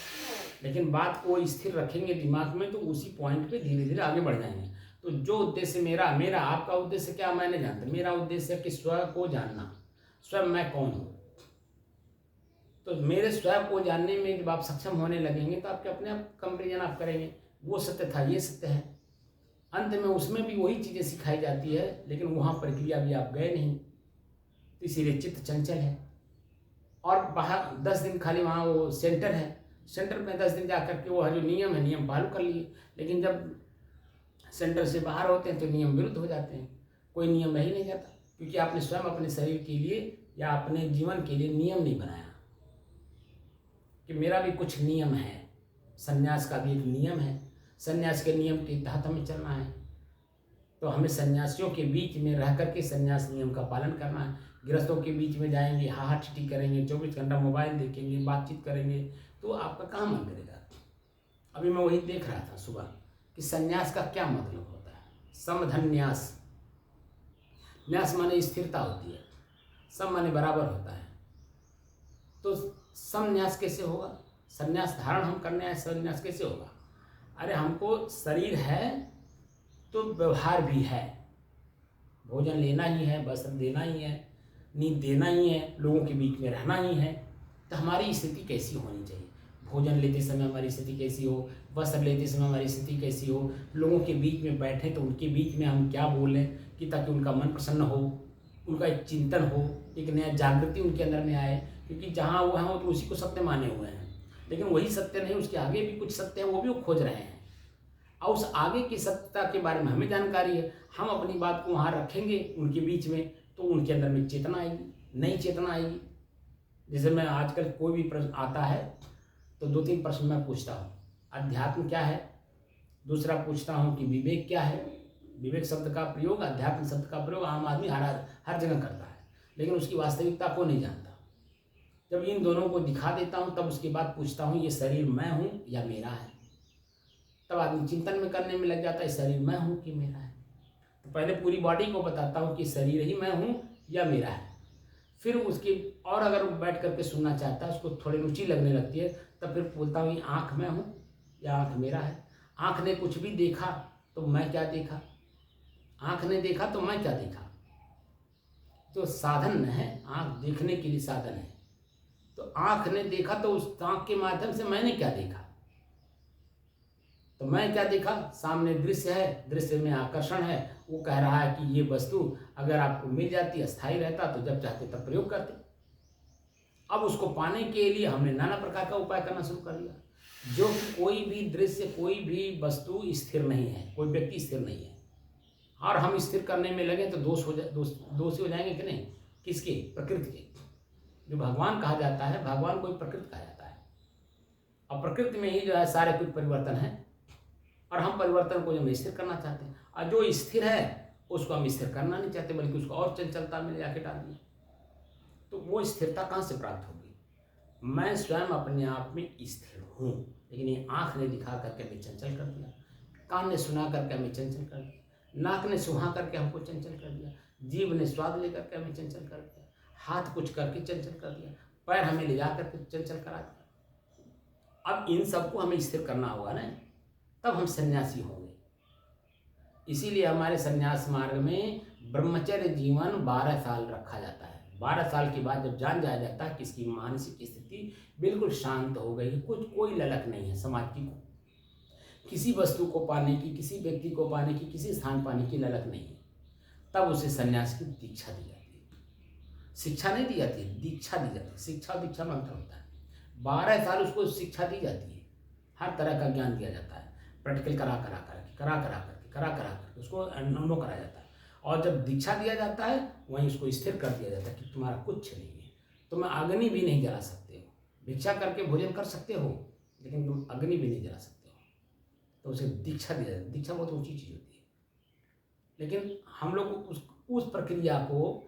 लेकिन बात को स्थिर रखेंगे दिमाग में तो उसी पॉइंट पे धीरे धीरे आगे बढ़ जाएंगे। तो जो उद्देश्य मेरा आपका उद्देश्य क्या मैं नहीं जानता, मेरा उद्देश्य है कि स्वयं को जानना, स्वयं मैं कौन हूँ। तो मेरे स्वयं को जानने में जब आप सक्षम होने लगेंगे तो आपके अपने आप कंपेरिजन आप करेंगे, वो सत्य था ये सत्य है। अंत में उसमें भी वही चीज़ें सिखाई जाती है, लेकिन वहाँ प्रक्रिया भी आप गए नहीं, तो इसीलिए चित्त चंचल है। और बाहर 10 दिन खाली वहाँ वो सेंटर है, सेंटर में 10 दिन जा करके वो जो नियम है नियम फॉलो कर लिए, लेकिन जब सेंटर से बाहर होते हैं तो नियम विरुद्ध हो जाते हैं, कोई नियम रह ही नहीं जाता, क्योंकि आपने स्वयं अपने शरीर के लिए या अपने जीवन के लिए नियम नहीं बनाया कि मेरा भी कुछ नियम है। संन्यास का भी एक नियम है, संन्यास के नियम के तहत हमें चलना है। तो हमें सन्यासियों के बीच में रह करके संन्यास नियम का पालन करना है। गृहस्थों के बीच में जाएंगे, हा ठीठी करेंगे, 24 घंटा मोबाइल देखेंगे, बातचीत करेंगे, तो आपका कहाँ मन करेगा। अभी मैं वही देख रहा था सुबह कि संन्यास का क्या मतलब होता है। समधन्यास, न्यास माने स्थिरता होती है, सम माने बराबर होता है। तो समन्यास कैसे होगा, संन्यास धारण हम करने आए, संन्यास कैसे होगा। अरे हमको शरीर है तो व्यवहार भी है, भोजन लेना ही है, वस्त्र देना ही है, नींद देना ही है, लोगों के बीच में रहना ही है। तो हमारी स्थिति कैसी होनी चाहिए, भोजन लेते समय हमारी स्थिति कैसी हो, वस्त्र लेते समय हमारी स्थिति कैसी हो, लोगों के बीच में बैठे तो उनके बीच में हम क्या बोलें कि ताकि उनका मन प्रसन्न हो, उनका एक चिंतन हो, एक नया जागृति उनके अंदर में आए। क्योंकि जहाँ वो हैं तो उसी को सत्य माने हुए हैं, लेकिन वही सत्य नहीं, उसके आगे भी कुछ सत्य है, वो भी वो खोज रहे हैं। और उस आगे की सत्यता के बारे में हमें जानकारी है, हम अपनी बात को वहाँ रखेंगे उनके बीच में, तो उनके अंदर में चेतना आएगी, नई चेतना आएगी। जैसे मैं आजकल कोई भी प्रश्न आता है तो 2-3 प्रश्न मैं पूछता हूँ, अध्यात्म क्या है, दूसरा पूछता हूँ कि विवेक क्या है। विवेक शब्द का प्रयोग, अध्यात्म शब्द का प्रयोग आम आदमी हर जगह करता है, लेकिन उसकी वास्तविकता को नहीं जानता। जब इन दोनों को दिखा देता हूँ तब उसके बाद पूछता हूँ ये शरीर मैं हूँ या मेरा है। तब आदमी चिंतन में करने में लग जाता है, शरीर मैं हूँ कि मेरा है। तो पहले पूरी बॉडी को बताता हूँ कि शरीर ही मैं हूँ या मेरा है। फिर उसकी और अगर वो बैठ करके सुनना चाहता है, उसको थोड़ी रुचि लगने लगती है, तब फिर बोलता हूँ ये आँख मैं हूँ या आँख मेरा है। आँख ने कुछ भी देखा तो मैं क्या देखा, आँख ने देखा तो मैं क्या देखा। तो साधन है, आँख देखने के लिए साधन है। तो आँख ने देखा तो उस आँख के माध्यम से मैंने क्या देखा, तो मैं क्या देखा, सामने दृश्य है, दृश्य में आकर्षण है, वो कह रहा है कि ये वस्तु अगर आपको मिल जाती, अस्थायी रहता तो जब चाहते तब प्रयोग करते। अब उसको पाने के लिए हमने नाना प्रकार का उपाय करना शुरू कर दिया, जो कोई भी दृश्य, कोई भी वस्तु स्थिर नहीं है, कोई व्यक्ति स्थिर नहीं है। और हम स्थिर करने में लगे तो दोषी हो जाएंगे कि नहीं, किसके, प्रकृति के। जो भगवान कहा जाता है, भगवान को प्रकृति कहा जाता है, और प्रकृति में ही जो है सारे कुछ परिवर्तन है, और हम परिवर्तन को जो स्थिर करना चाहते हैं, और जो स्थिर है उसको हम स्थिर करना नहीं चाहते, बल्कि उसको और चंचलता में जाके डाल दिए। तो वो स्थिरता कहाँ से प्राप्त होगी। मैं स्वयं अपने आप में स्थिर हूँ, लेकिन ये आँख ने दिखा करके हमें चंचल कर दिया, कान ने सुना करके हमें चंचल कर दिया, नाक ने सुहा करके हमको चंचल कर दिया, जीभ ने स्वाद लेकर के हमें चंचल कर दिया, हाथ कुछ करके चंचल कर दिया, पैर हमें ले जा करके चंचल करा दिया। अब इन सबको हमें स्थिर करना होगा ना, तब हम सन्यासी होंगे। इसीलिए हमारे सन्यास मार्ग में ब्रह्मचर्य जीवन 12 साल रखा जाता है। 12 साल के बाद जब जान जाया जाता है कि इसकी मानसिक स्थिति बिल्कुल शांत हो गई, कुछ कोई ललक नहीं है समाज की, किसी वस्तु को पाने की, किसी व्यक्ति को पाने की, किसी स्थान पाने की ललक नहीं है, तब उसे सन्यास की दीक्षा दी जाती है। शिक्षा नहीं दी जाती है, दीक्षा दी जाती है। शिक्षा और दीक्षा में अंतर होता है। 12 साल उसको शिक्षा दी जाती है, हर तरह का ज्ञान दिया जाता है, प्रैक्टिकल करा करके उसको अनुभव कराया जाता है। और जब दीक्षा दिया जाता है वहीं उसको स्थिर कर दिया जाता है कि तुम्हारा कुछ नहीं है, तुम अग्नि भी नहीं जला सकते हो, भिक्षा करके भोजन कर सकते हो लेकिन तुम अग्नि भी नहीं जला सकते हो। तो उसे दीक्षा दिया जाता है। दीक्षा बहुत ऊँची चीज़ होती है, लेकिन हम लोग उस प्रक्रिया को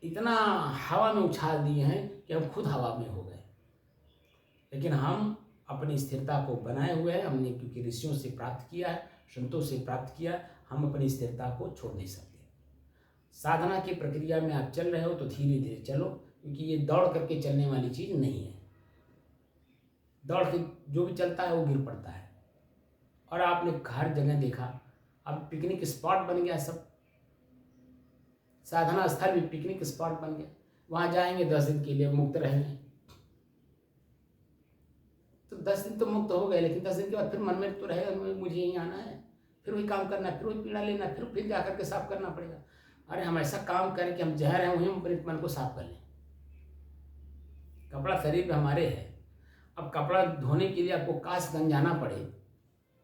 इतना हवा में उछाल दिए हैं कि हम खुद हवा में हो गए। लेकिन हम अपनी स्थिरता को बनाए हुए हैं, हमने क्योंकि ऋषियों से प्राप्त किया है, संतों से प्राप्त किया, हम अपनी स्थिरता को छोड़ नहीं सकते। साधना की प्रक्रिया में आप चल रहे हो तो धीरे धीरे चलो, क्योंकि ये दौड़ करके चलने वाली चीज़ नहीं है। दौड़ के जो भी चलता है वो गिर पड़ता है। और आपने हर जगह देखा, अब पिकनिक स्पॉट बन गया, सब साधना स्थल भी पिकनिक स्पॉट बन गया। वहाँ जाएंगे 10 दिन के लिए, मुक्त रहेंगे। तो 10 दिन तो मुक्त हो गए, लेकिन 10 दिन के बाद फिर मन में तो रहेगा मुझे यहीं आना है, फिर वही काम करना है, फिर वही पीड़ा लेना, फिर जा करके साफ करना पड़ेगा। अरे हम ऐसा काम करें कि हम जहर हैं वहीं हम अपने मन को साफ कर लें। कपड़ा शरीर पे हमारे है, अब कपड़ा धोने के लिए आपको काशगंज जाना पड़े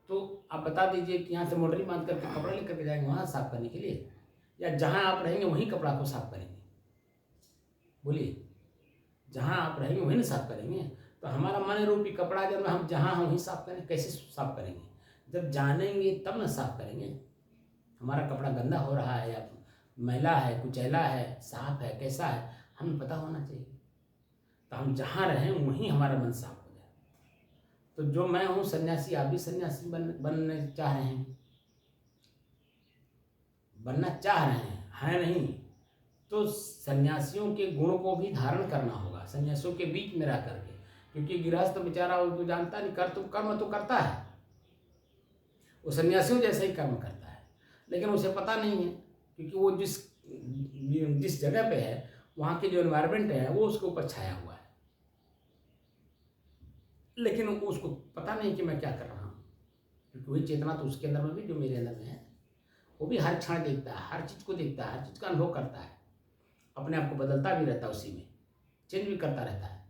तो आप बता दीजिए कि यहाँ से मोटरी बांध करके कपड़ा लेकर के जाएंगे वहाँ साफ़ करने के लिए, या जहाँ आप रहेंगे वहीं कपड़ा को साफ़ करेंगे? बोलिए, जहाँ आप रहेंगे वहीं ना साफ़ करेंगे। तो हमारा मन रूपी कपड़ा जब हम जहाँ हम वहीं साफ़ करें, कैसे साफ़ करेंगे? जब जानेंगे तब ना साफ़ करेंगे। हमारा कपड़ा गंदा हो रहा है या मैला है, कुचैला है, साफ़ है, कैसा है, हमें पता होना चाहिए। तो हम जहाँ रहें वहीं हमारा मन साफ हो जाए। तो जो मैं हूँ सन्यासी, आप भी सन्यासी बनने चाह रहे हैं, बनना चाह रहे हैं नहीं? तो सन्यासियों के गुण को भी धारण करना होगा सन्यासियों के बीच में रह करके, क्योंकि गृहस्थ बेचारा वो तो जानता नहीं, कर्म तो करता है, वो सन्यासियों जैसा ही कर्म करता है, लेकिन उसे पता नहीं है, क्योंकि वो जिस जगह पे है वहाँ के जो एनवायरनमेंट है वो उसके ऊपर छाया हुआ है, लेकिन उसको पता नहीं कि मैं क्या कर रहा हूँ, क्योंकि वही चेतना तो उसके अंदर में भी जो मेरे अंदर में है, वो भी हर क्षण देखता है, हर चीज़ को देखता है, हर चीज़ का अनुभव करता है, अपने आप को बदलता भी रहता है, उसी में चेंज भी करता रहता है,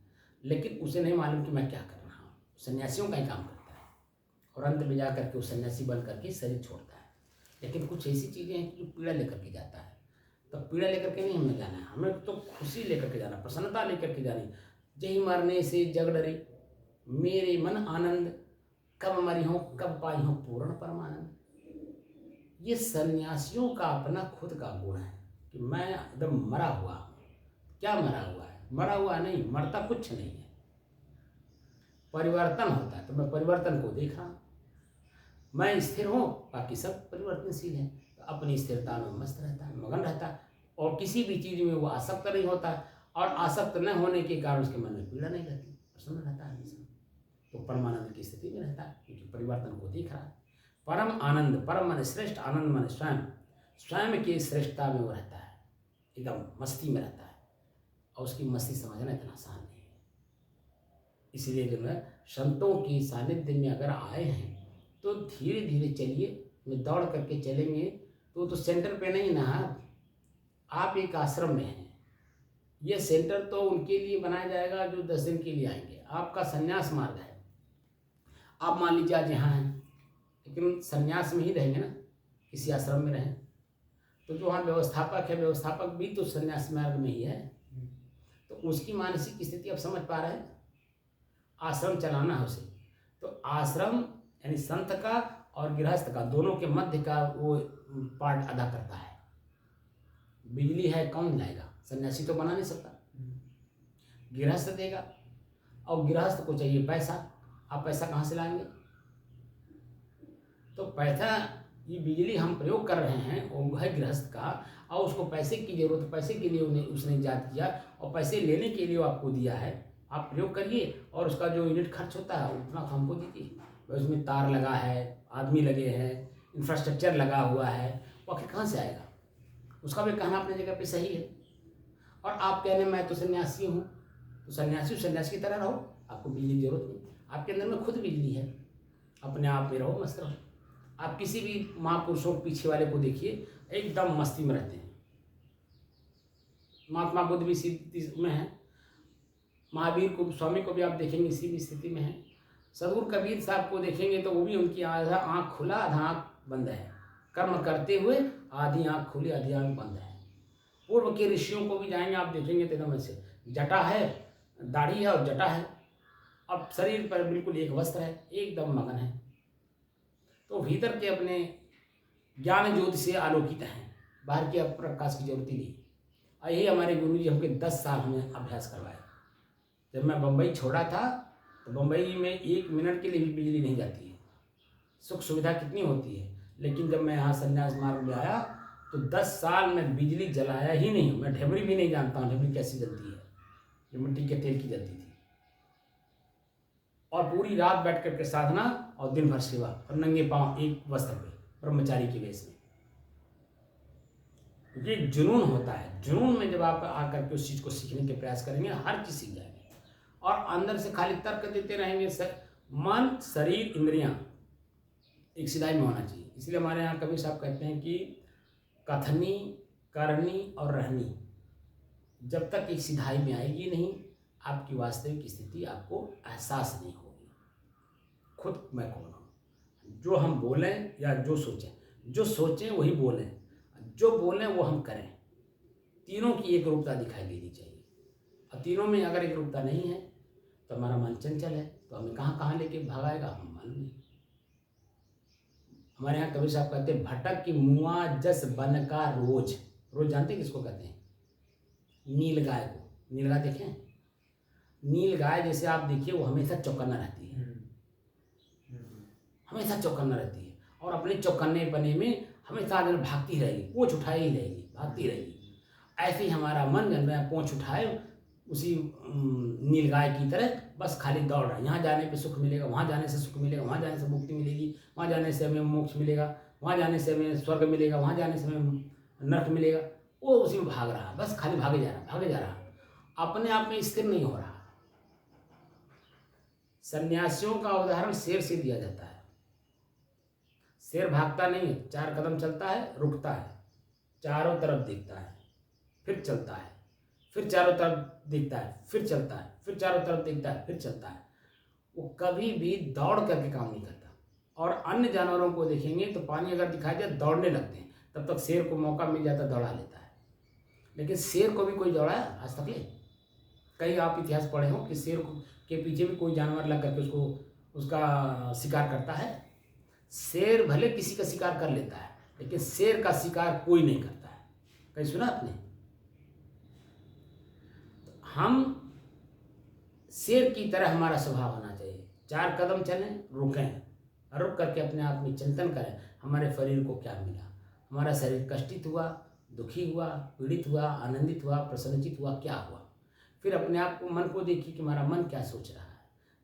लेकिन उसे नहीं मालूम कि मैं क्या कर रहा हूँ। सन्यासियों का ही काम करता है, और अंत में जा करके वो सन्यासी बन करके शरीर छोड़ता है। लेकिन कुछ ऐसी चीज़ें हैं जो पीड़ा लेकर के जाता है, तो पीड़ा लेकर के नहीं हमें जाना है, हमें तो खुशी लेकर के जाना, प्रसन्नता लेकर के जानी। जही मरने से जग डरे मेरे मन आनंद, कब मरी हो कब पाई हो पूर्ण परमानंद। ये सन्यासियों का अपना खुद का गुण है कि मैं एकदम मरा हुआ हूँ। क्या मरा हुआ है? मरा हुआ नहीं, मरता कुछ नहीं है, परिवर्तन होता है। तो मैं परिवर्तन को देख रहा हूँ, मैं स्थिर हूँ, बाकी सब परिवर्तनशील है। तो अपनी स्थिरता में मस्त रहता है, मगन रहता है, और किसी भी चीज़ में वो आसक्त नहीं होता है, और आसक्त न होने के कारण उसके मन में पीड़ा नहीं रहती, प्रसन्न रहता है हमेशा। तो परमानंद की स्थिति में रहता है, क्योंकि परिवर्तन को देख रहा है। परम आनंद, परम मन श्रेष्ठ, आनंद मन स्वयं, स्वयं की श्रेष्ठता में वो रहता है, एकदम मस्ती में रहता है, और उसकी मस्ती समझना इतना आसान नहीं है। इसलिए जो है संतों की सानिध्य में अगर आए हैं तो धीरे धीरे चलिए, में दौड़ करके चलेंगे तो सेंटर पे नहीं ना, आप एक आश्रम में हैं। ये सेंटर तो उनके लिए बनाया जाएगा जो 10 दिन के लिए आएंगे। आपका संन्यास मार्ग है, आप मान लीजिए आज यहाँ हैं, लेकिन संन्यास में ही रहेंगे ना, किसी आश्रम में रहें, तो जो वहाँ व्यवस्थापक है, व्यवस्थापक भी तो संन्यास मार्ग में ही है। तो उसकी मानसिक स्थिति आप समझ पा रहे हैं, आश्रम चलाना है उसे। तो आश्रम यानी संत का और गृहस्थ का दोनों के मध्य का वो पार्ट अदा करता है। बिजली है कौन लाएगा? सन्यासी तो बना नहीं सकता, गृहस्थ देगा, और गृहस्थ को चाहिए पैसा। आप पैसा कहाँ से लाएंगे? तो पैसा, ये बिजली हम प्रयोग कर रहे हैं वो है गृहस्थ का, और उसको पैसे की जरूरत, पैसे के लिए उसने ईजाद किया, और पैसे लेने के लिए आपको दिया है, आप प्रयोग करिए, और उसका जो यूनिट खर्च होता है उतना हमको दीजिए। उसमें तार लगा है, आदमी लगे हैं, इंफ्रास्ट्रक्चर लगा हुआ है, वो आखिर कहाँ से आएगा? उसका भी कहना अपनी जगह पे सही है। और आप कहने मैं तो सन्यासी हूँ, तो सन्यासी की तरह रहो, आपको बिजली की जरूरत नहीं, आपके अंदर में खुद बिजली है, अपने आप में रहो, मस्त रहो। आप किसी भी महापुरुषों के पीछे वाले को देखिए, एकदम मस्ती में रहते हैं। महात्मा बुद्ध भी इसी में है, महावीर को, स्वामी को भी आप देखेंगे इसी स्थिति में है। सदगुरु कबीर साहब को देखेंगे तो वो भी उनकी आधा आँख खुला आधा आँख बंद है, कर्म करते हुए आधी आँख खुली आधी आँख बंद है। पूर्व के ऋषियों को भी जाएंगे आप देखेंगे तो एकदम ऐसे जटा है, दाढ़ी है और जटा है, अब शरीर पर बिल्कुल एक वस्त्र है, एकदम मगन है। तो भीतर के अपने ज्ञान ज्योति से आलोकित हैं, बाहर के प्रकाश की जरूरत ही नहीं। और यही हमारे गुरु जी हमके 10 साल हमें अभ्यास करवाए। जब मैं बम्बई छोड़ा था तो बम्बई में 1 मिनट के लिए भी बिजली नहीं जाती है, सुख सुविधा कितनी होती है, लेकिन जब मैं यहाँ संन्यास मार्ग में आया तो 10 साल में बिजली जलाया ही नहीं। मैं ढेबरी भी नहीं जानता हूँ ढेबरी कैसी जलती है, जो मिट्टी के तेल की जलती थी। और पूरी रात बैठ करके साधना और दिन भर सेवा, और नंगे पांव एक वस्त्र पे, ब्रह्मचारी के वेश में। क्योंकि एक जुनून होता है, जुनून में जब आप आकर के उस चीज़ को सीखने के प्रयास करेंगे, हर चीज़ सीख जाएंगे। और अंदर से खाली तर्क देते रहेंगे, मन शरीर इंद्रियां एक सिधाई में होना चाहिए। इसलिए हमारे यहाँ कबीर साहब कहते हैं कि कथनी, करनी और रहनी जब तक एक सिधाई में आएगी नहीं, आपकी वास्तविक स्थिति आपको एहसास नहीं होगी, खुद मैं कौन हूँ। जो हम बोलें या जो सोचें वही बोलें, जो बोलें वो हम करें, तीनों की एक रूपता दिखाई देनी चाहिए। और तीनों में अगर एक रूपता नहीं है तो हमारा मन चंचल है, तो हमें कहाँ कहाँ लेके भागाएगा हम मालूम नहीं। हमारे यहाँ कबीर साहब कहते हैं, भटक की मुआ जस बन का रोज। रोज जानते हैं किसको कहते हैं? नील गाय को। नील गाय देखें? नील गाय जैसे आप देखिए, वो हमेशा चौकन्ना रहती है, हमेशा चौकन्ना रहती है, और अपने चौकन्ने बने में हमेशा भागती रहेगी, पूंछ उठाए ही रहेगी, भागती रहेगी। ऐसे ही हमारा मन जब मैं पूंछ उठाए उसी नीलगाय की तरह बस खाली दौड़ रहा है। यहाँ जाने पे सुख मिलेगा, वहाँ जाने से सुख मिलेगा, वहाँ जाने से मुक्ति मिलेगी, वहाँ जाने से हमें मोक्ष मिलेगा, वहाँ जाने से हमें स्वर्ग मिलेगा, वहाँ जाने से हमें नरक मिलेगा। वो उसी में भाग रहा है, बस खाली भागे जा रहा है, अपने आप में स्थिर नहीं हो रहा। सन्यासियों का उदाहरण शेर से दिया जाता है। शेर भागता नहीं है, 4 कदम चलता है, रुकता है, चारों तरफ देखता है, फिर चलता है, फिर चारों तरफ देखता है, फिर चलता है, फिर चारों तरफ देखता है, फिर चलता है। वो कभी भी दौड़ करके काम नहीं करता। और अन्य जानवरों को देखेंगे तो पानी अगर दिखाई दे दौड़ने लगते हैं, तब तक शेर को मौका मिल जाता दौड़ा लेता है। लेकिन शेर को भी कोई दौड़ाया आज तक? कई आप इतिहास पढ़े हो कि शेर के पीछे भी कोई जानवर लग करके उसका शिकार करता है। शेर भले किसी का शिकार कर लेता है, लेकिन शेर का शिकार कोई नहीं करता है। कहीं सुना आपने? हम शेर की तरह हमारा स्वभाव होना चाहिए। 4 कदम चलें, रुकें, रुक करके अपने आप में चिंतन करें, हमारे शरीर को क्या मिला, हमारा शरीर कष्टित हुआ, दुखी हुआ, पीड़ित हुआ, आनंदित हुआ, प्रसन्नचित हुआ, क्या हुआ। फिर अपने आप को, मन को देखिए कि हमारा मन क्या सोच रहा है।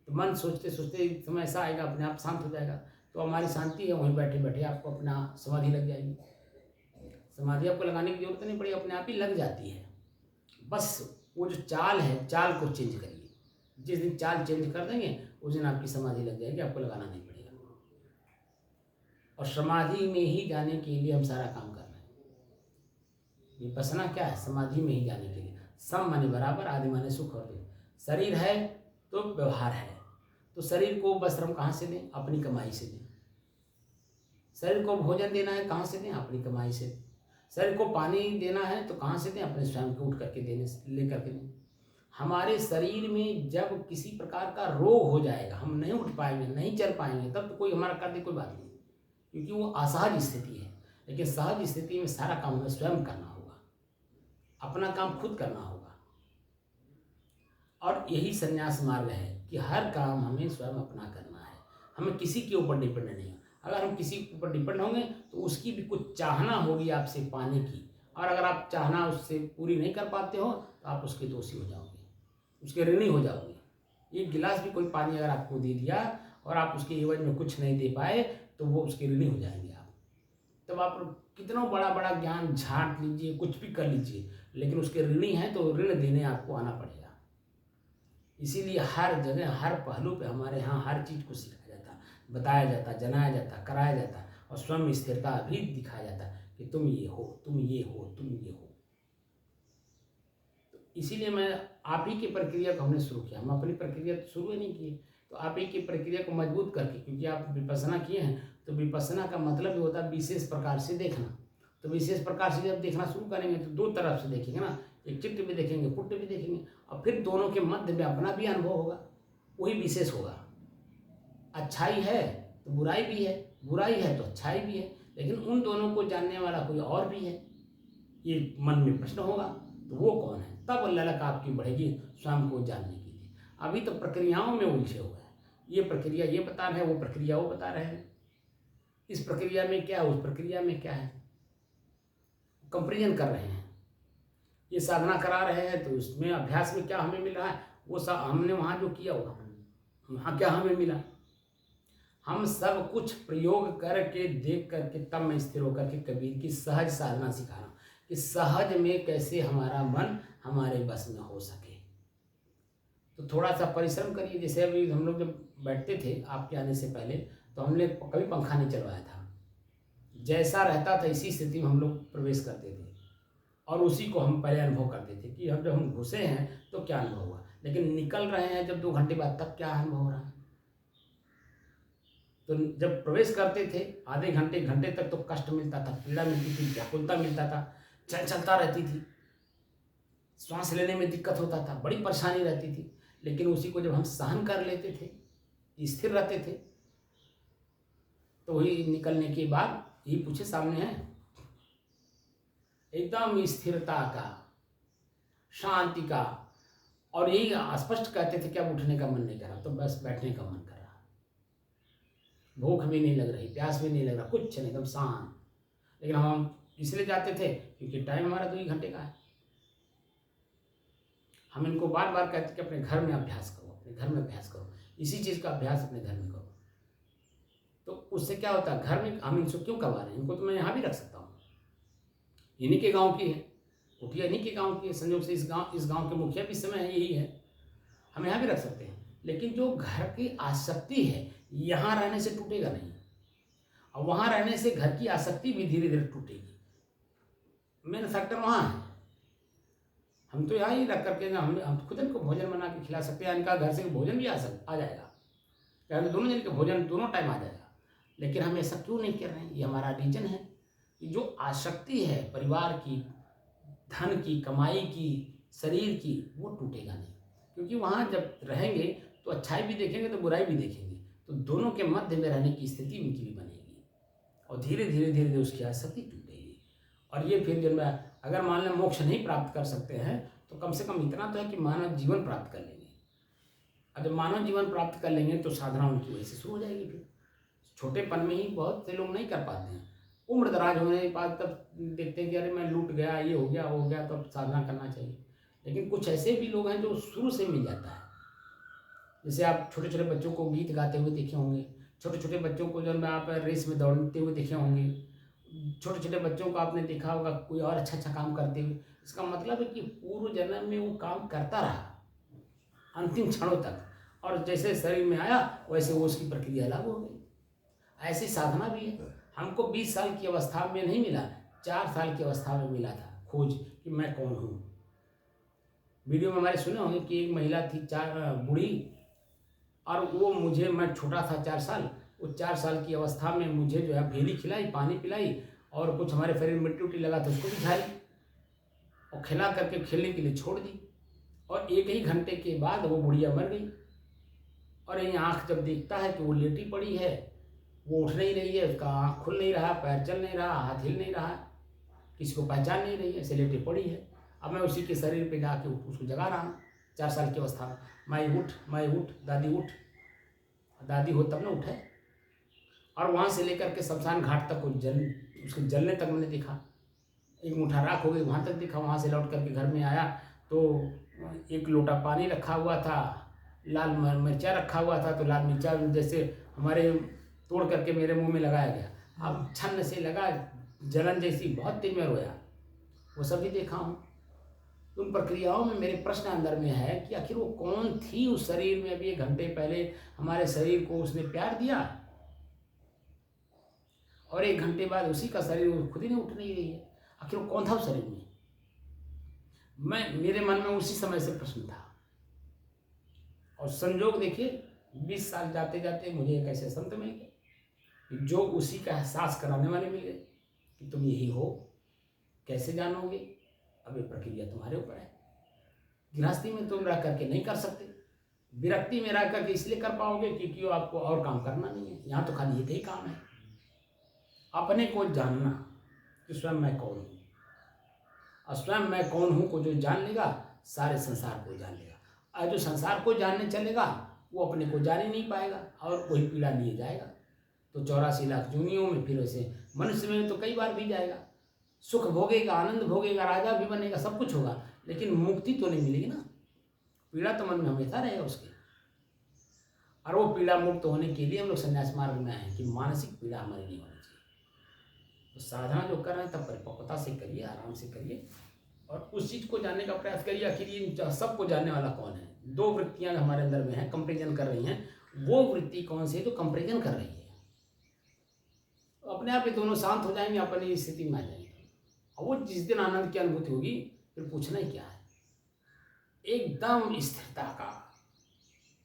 तो मन सोचते सोचते एक समय ऐसा आएगा अपने आप शांत हो जाएगा। तो हमारी शांति है, वहीं बैठे बैठे आपको अपना समाधि लग जाएगी। समाधि आपको लगाने की जरूरत नहीं पड़ेगी, अपने आप ही लग जाती है। बस वो जो चाल है, चाल को चेंज करिए। जिस दिन चाल चेंज कर देंगे उस दिन आपकी समाधि लग जाएगी, आपको लगाना नहीं पड़ेगा। और समाधि में ही जाने के लिए हम सारा काम कर रहे हैं। विपश्यना क्या है? समाधि में ही जाने के लिए। सम माने बराबर, आदि माने सुख और दुख। शरीर है तो व्यवहार है, तो शरीर को वस्त्र हम कहाँ से दें? अपनी कमाई से दें। शरीर को भोजन देना है, कहाँ से दें? अपनी कमाई से। शरीर को पानी देना है तो कहाँ से दें? अपने स्वयं को उठ करके देने से, ले करके दें। हमारे शरीर में जब किसी प्रकार का रोग हो जाएगा, हम नहीं उठ पाएंगे, नहीं चल पाएंगे, तब तो कोई हमारा कर दे कोई बात नहीं, क्योंकि वो असहज स्थिति है। लेकिन सहज स्थिति में सारा काम हमें स्वयं करना होगा, अपना काम खुद करना होगा। और यही संन्यास मार्ग है कि हर काम हमें स्वयं अपना करना है, हमें किसी के ऊपर डिपेंड नहीं है। अगर हम किसी के ऊपर डिपेंड होंगे तो उसकी भी कुछ चाहना होगी आपसे पाने की, और अगर आप चाहना उससे पूरी नहीं कर पाते हो तो आप उसके दोषी हो जाओगे, उसके ऋणी हो जाओगे। एक गिलास भी कोई पानी अगर आपको दे दिया और आप उसके एवज में कुछ नहीं दे पाए तो वो उसके ऋणी हो जाएंगे आप। तब आप कितना बड़ा बड़ा ज्ञान झाँट लीजिए, कुछ भी कर लीजिए, लेकिन उसके ऋणी हैं तो ऋण देने आपको आना पड़ेगा। इसीलिए हर जगह, हर पहलू पे हमारे यहाँ हर चीज़ को सिखाया जाता, बताया जाता, जनाया जाता, कराया जाता, और स्वयं स्थिरता भी दिखाया जाता कि तुम ये हो, तुम ये हो, तुम ये हो। तो इसीलिए मैं आप ही की प्रक्रिया को हमने शुरू किया। हम अपनी प्रक्रिया तो शुरू ही नहीं किए, तो आप ही की प्रक्रिया को मजबूत करके, क्योंकि आप विपश्यना किए हैं तो विपश्यना का मतलब ही होता है विशेष प्रकार से देखना। तो विशेष प्रकार से जब देखना शुरू करेंगे तो 2 तरफ से देखेंगे ना, एक चित्त भी देखेंगे, पुट्ट भी देखेंगे, और फिर दोनों के मध्य में अपना भी अनुभव होगा, वही विशेष होगा। अच्छाई है तो बुराई भी है, बुराई है तो अच्छाई भी है, लेकिन उन दोनों को जानने वाला कोई और भी है, ये मन में प्रश्न होगा, तो वो कौन है? तब ललक आपकी बढ़ेगी स्वयं को जानने के लिए। अभी तो प्रक्रियाओं में उलझे हुए हैं, ये प्रक्रिया ये बता रहे हैं, वो प्रक्रिया वो बता रहे हैं, इस प्रक्रिया में क्या है, उस प्रक्रिया में क्या है, कंपेरिजन कर रहे हैं। ये साधना करा रहे हैं तो उसमें अभ्यास में क्या हमें मिल रहा है, वो हमने वहाँ जो किया होगा वहाँ क्या हमें मिला। हम सब कुछ प्रयोग करके देख करके तब मैं स्थिर होकर के कबीर की सहज साधना सिखा रहा हूँ कि सहज में कैसे हमारा मन हमारे बस में हो सके। तो थोड़ा सा परिश्रम करिए। जैसे अभी हम लोग जब बैठते थे आपके आने से पहले, तो हमने कभी पंखा नहीं चलवाया था, जैसा रहता था इसी स्थिति में हम लोग प्रवेश करते थे, और उसी को हम पहले अनुभव करते थे कि हम जब हम घुसे हैं तो क्या अनुभव हुआ। लेकिन निकल रहे हैं जब 2 घंटे बाद, तब क्या अनुभव हो रहा है? तो जब प्रवेश करते थे आधे घंटे घंटे तक तो कष्ट मिलता था, पीड़ा मिलती थी, व्याकुलता मिलता था, चलता रहती थी, श्वास लेने में दिक्कत होता था, बड़ी परेशानी रहती थी। लेकिन उसी को जब हम सहन कर लेते थे, स्थिर रहते थे, तो वही निकलने के बाद यही पूछे सामने है, एकदम स्थिरता का, शांति का। और यही स्पष्ट कहते थे कि अब उठने का मन नहीं कर रहा, तो बस बैठने का मन कर रहा, भूख भी नहीं लग रही, प्यास भी नहीं लग रहा, कुछ नहीं, एकदम शांत। लेकिन हम इसलिए जाते थे क्योंकि टाइम हमारा 2 ही घंटे का है। हम इनको बार बार कहते कि अपने घर में अभ्यास करो, अपने घर में अभ्यास करो, इसी चीज़ का अभ्यास अपने घर में करो। तो उससे क्या होता है, घर में हम इनसे क्यों करवा रहे हैं? इनको तो मैं यहाँ भी रख सकता हूँ, इन्हीं के गांव की है, कुटिया इन्हीं के गांव की है, संयोग से इस गांव के मुखिया भी इस समय है, यही है, हम यहाँ भी रख सकते हैं। लेकिन जो घर की आसक्ति है, यहाँ रहने से टूटेगा नहीं, और वहाँ रहने से घर की आसक्ति भी धीरे धीरे टूटेगी। मेन फैक्टर वहाँ है। हम तो यहाँ ही रख करके ना, हम खुद इनको भोजन बना के खिला सकते हैं, इनका घर से भोजन भी आ जाएगा, यानी दोनों जन के भोजन दोनों टाइम आ जाएगा। लेकिन हम ऐसा क्यों नहीं कर रहे हैं? ये हमारा रीजन है कि जो आसक्ति है परिवार की, धन की, कमाई की, शरीर की, वो टूटेगा नहीं। क्योंकि वहाँ जब रहेंगे तो अच्छाई भी देखेंगे तो बुराई भी देखेंगे, तो दोनों के मध्य में रहने की स्थिति उनकी भी बनेगी, और धीरे धीरे धीरे धीरे उसकी आसक्ति टूटेगी। और ये फिर जब अगर मान लें मोक्ष नहीं प्राप्त कर सकते हैं, तो कम से कम इतना तो है कि मानव जीवन प्राप्त कर लेंगे। और जब मानव जीवन प्राप्त कर लेंगे तो साधना उनकी वजह से शुरू हो जाएगी। फिर छोटेपन में ही बहुत से लोग नहीं कर पाते हैं, उम्र दराज होने के बाद तब देखते हैं कि अरे मैं लूट गया, ये हो गया, वो हो गया, तो अब साधना करना चाहिए। लेकिन कुछ ऐसे भी लोग हैं जो शुरू से मिल जाता है। जैसे आप छोटे छोटे बच्चों को गीत गाते हुए देखे होंगे, छोटे छोटे बच्चों को जब आप रेस में दौड़ते हुए देखे होंगे, छोटे छोटे बच्चों को आपने देखा होगा कोई और अच्छा काम करते हुए। इसका मतलब है कि पूर्व जन्म में वो काम करता रहा अंतिम क्षणों तक, और जैसे शरीर में आया वैसे वो उसकी प्रक्रिया लागू हो गई। ऐसी साधना भी है। हमको 20 साल की अवस्था में नहीं मिला, 4 साल की अवस्था में मिला था खोज कि मैं कौन हूँ। वीडियो में हमारे सुने होंगे कि एक महिला थी बूढ़ी, और वो मुझे, मैं छोटा था 4 साल, वो 4 साल की अवस्था में मुझे जो है भेली खिलाई, पानी पिलाई, और कुछ हमारे शरीर में मिट्टी उट्टी लगा था उसको भी खाई, और खिला करके खेलने के लिए छोड़ दी। और 1 ही घंटे के बाद वो बुढ़िया मर गई। और यही आँख जब देखता है कि वो लेटी पड़ी है, वो उठ नहीं रही है, उसका आँख खुल नहीं रहा, पैर चल नहीं रहा, हाथ हिल नहीं रहा, किसी को पहचान नहीं रही है, ऐसे लेटी पड़ी है। अब मैं उसी के शरीर पे जाके उसको जगा रहा हूँ 4 साल की अवस्था में, मैं उठ, दादी उठ, दादी हो तब ना उठे। और वहाँ से लेकर के शमशान घाट तक उसके जलने तक मैंने देखा, एक मुठ्ठा राख हो गई वहाँ तक देखा। वहाँ से लौट करके घर में आया तो 1 लोटा पानी रखा हुआ था, लाल मिर्चा रखा हुआ था, तो लाल मिर्चा जैसे हमारे तोड़ करके मेरे मुंह में लगाया गया। अब छन्न से लगा, जलन जैसी बहुत तेज में रोया, वो सब भी देखा हूँ। उन प्रक्रियाओं में मेरे प्रश्न अंदर में है कि आखिर वो कौन थी उस शरीर में, अभी 1 घंटे पहले हमारे शरीर को उसने प्यार दिया, और 1 घंटे बाद उसी का शरीर खुद ही नहीं उठ नहीं रही है। आखिर वो कौन था उस शरीर में? मेरे मन में उसी समय से प्रश्न था। और संजोग देखिए 20 साल जाते जाते मुझे एक ऐसे संत मिल गए जो उसी का एहसास कराने वाले मिल गए कि तुम यही हो। कैसे जानोगे? अब ये प्रक्रिया तुम्हारे ऊपर है। गृहस्थी में तुम रह करके नहीं कर सकते, विरक्ति में रह करके इसलिए कर पाओगे क्योंकि आपको और काम करना नहीं है। यहाँ तो खाली एक ही काम है, अपने को जानना कि स्वयं मैं कौन हूँ। और स्वयं मैं कौन हूँ को जो जान लेगा, सारे संसार को जान लेगा। और जो संसार को जानने चलेगा वो अपने को जान ही नहीं पाएगा और वही पीड़ा लिए जाएगा। तो 84 लाख जूनियों में फिर वैसे मनुष्य में तो कई बार भी जाएगा, सुख भोगेगा, आनंद भोगेगा, राजा भी बनेगा, सब कुछ होगा, लेकिन मुक्ति तो नहीं मिलेगी ना। पीड़ा तो मन में हमेशा रहेगा उसके। और वो पीड़ा मुक्त होने के लिए हम लोग संन्यास मार्ग में आए हैं कि मानसिक पीड़ा हमारी नहीं होनी चाहिए। तो साधना जो कर रहे हैं तब परिपक्वता से करिए, आराम से करिए, और उस चीज़ को जानने का प्रयास करिए आखिर ये सबको जानने वाला कौन है। 2 वृत्तियाँ हमारे अंदर में हैं, कंपेरिजन कर रही हैं। वो वृत्ति कौन सी है जो कंपेरिजन कर रही है? अपने आप ये दोनों शांत हो जाएंगे, अपनी स्थिति में आ जाएंगे। और वो जिस दिन आनंद की अनुभूति होगी फिर पूछना ही क्या है। एकदम स्थिरता का,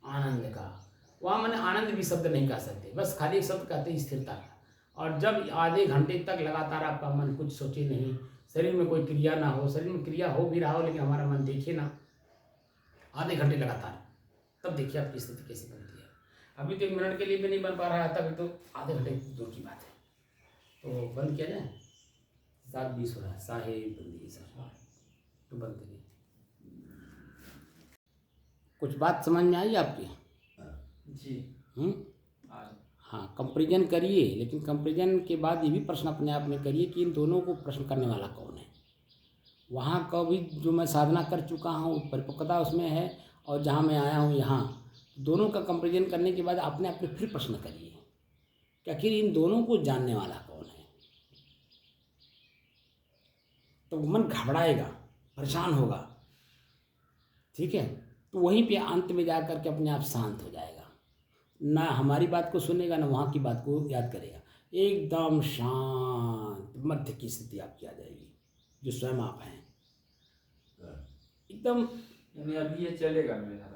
आनंद का। वहाँ मैंने आनंद भी शब्द नहीं कह सकते, बस खाली एक शब्द कहते हैं स्थिरता का। और जब आधे घंटे तक लगातार आपका मन कुछ सोचे नहीं, शरीर में कोई क्रिया ना हो, शरीर में क्रिया हो भी रहा हो लेकिन हमारा मन देखे ना, आधे घंटे लगातार, तब देखिए आपकी स्थिति कैसी बनती है। अभी तो 1 मिनट के लिए भी नहीं बन पा रहा है, तभी तो आधे घंटे दूर की बात है। तो बंद किया जाए, 7:20 हो रहा है, साहेब बंदी सर, तो बंद करिए। कुछ बात समझ में आई आपकी?
जी।
हाँ, कंपेरिजन करिए, लेकिन कंपेरिजन के बाद ये भी प्रश्न अपने आप में करिए कि इन दोनों को प्रश्न करने वाला कौन है। वहाँ का भी जो मैं साधना कर चुका हूँ परिपक्वता उसमें है, और जहाँ मैं आया हूँ यहाँ, दोनों का कंपेरिजन करने के बाद अपने आप में फिर प्रश्न करिए कि आखिर इन दोनों को जानने वाला कौन है। तो मन घबराएगा, परेशान होगा, ठीक है, तो वहीं पे अंत में जा कर के अपने आप शांत हो जाएगा, ना हमारी बात को सुनेगा ना वहाँ की बात को याद करेगा, एकदम शांत मध्य की स्थिति आपकी आ जाएगी, जो स्वयं आप हैं एकदम।
यानी अभी ये चलेगा मेरे साथ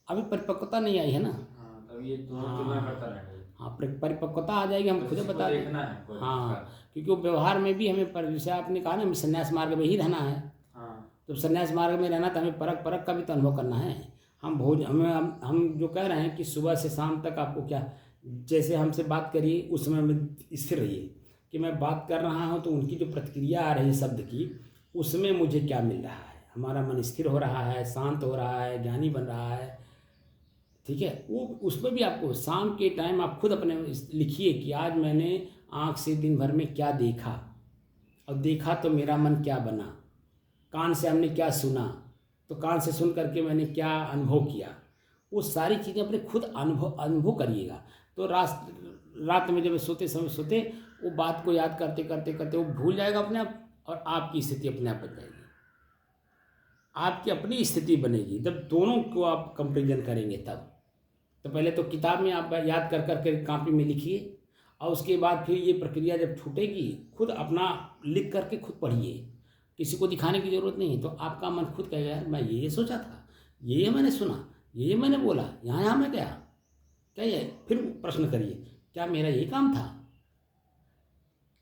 अभी परिपक्वता नहीं आई है ना।
हाँ, तब ये दोनों तुलना करता रहेगा।
हाँ, परिपक्वता आ जाएगी, हम खुद बता दें।
देखना है
हाँ, क्योंकि वो व्यवहार में भी हमें जैसे आपने कहा ना, हमें संन्यास मार्ग में ही रहना है।
हाँ,
तो संन्यास मार्ग में रहना तो हमें परख का भी तो अनुभव करना है। हम जो कह रहे हैं कि सुबह से शाम तक आपको क्या, जैसे हमसे बात करिए उस समय में स्थिर रहिए कि मैं बात कर रहा हूँ तो उनकी जो प्रतिक्रिया आ रही है शब्द की, उसमें मुझे क्या मिल रहा है। हमारा मन स्थिर हो रहा है, शांत हो रहा है, ज्ञानी बन रहा है, ठीक है। वो उसमें भी आपको शाम के टाइम आप खुद अपने लिखिए कि आज मैंने आँख से दिन भर में क्या देखा, और देखा तो मेरा मन क्या बना, कान से हमने क्या सुना तो कान से सुन करके मैंने क्या अनुभव किया। वो सारी चीज़ें अपने खुद अनुभव करिएगा। तो रात में जब सोते समय सोते वो बात को याद करते करते करते वो भूल जाएगा अपने आप, और आपकी स्थिति अपने आप बन जाएगी, आपकी अपनी स्थिति बनेगी। जब दोनों को आप कंपेरिजन करेंगे तब तो पहले तो किताब में आप याद कर करके कापी में लिखिए, और उसके बाद फिर ये प्रक्रिया जब छूटेगी खुद अपना लिख करके खुद पढ़िए, किसी को दिखाने की ज़रूरत नहीं है। तो आपका मन खुद कहेगा यार मैं ये सोचा था, ये मैंने सुना, ये मैंने बोला, यहाँ मैं गया, क्या ये। फिर प्रश्न करिए क्या मेरा यही काम था,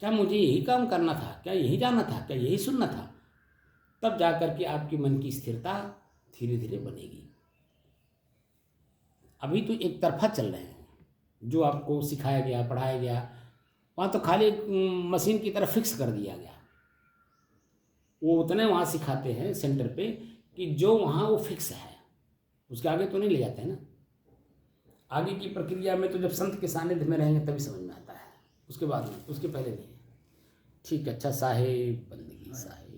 क्या मुझे यही काम करना था, क्या यही जाना था, क्या यही सुनना था। तब जा कर के आपकी मन की स्थिरता धीरे धीरे बनेगी। अभी तो एक तरफा चल रहे हैं, जो आपको सिखाया गया पढ़ाया गया वहाँ तो खाली मशीन की तरह फिक्स कर दिया गया। वो उतने वहाँ सिखाते हैं सेंटर पे कि जो वहाँ वो फिक्स है, उसके आगे तो नहीं ले जाते हैं ना। आगे की प्रक्रिया में तो जब संत के सानिध्य में रहेंगे तभी समझ में आता है, उसके बाद में, उसके पहले नहीं। ठीक है, अच्छा साहेब बंदगी साहेब।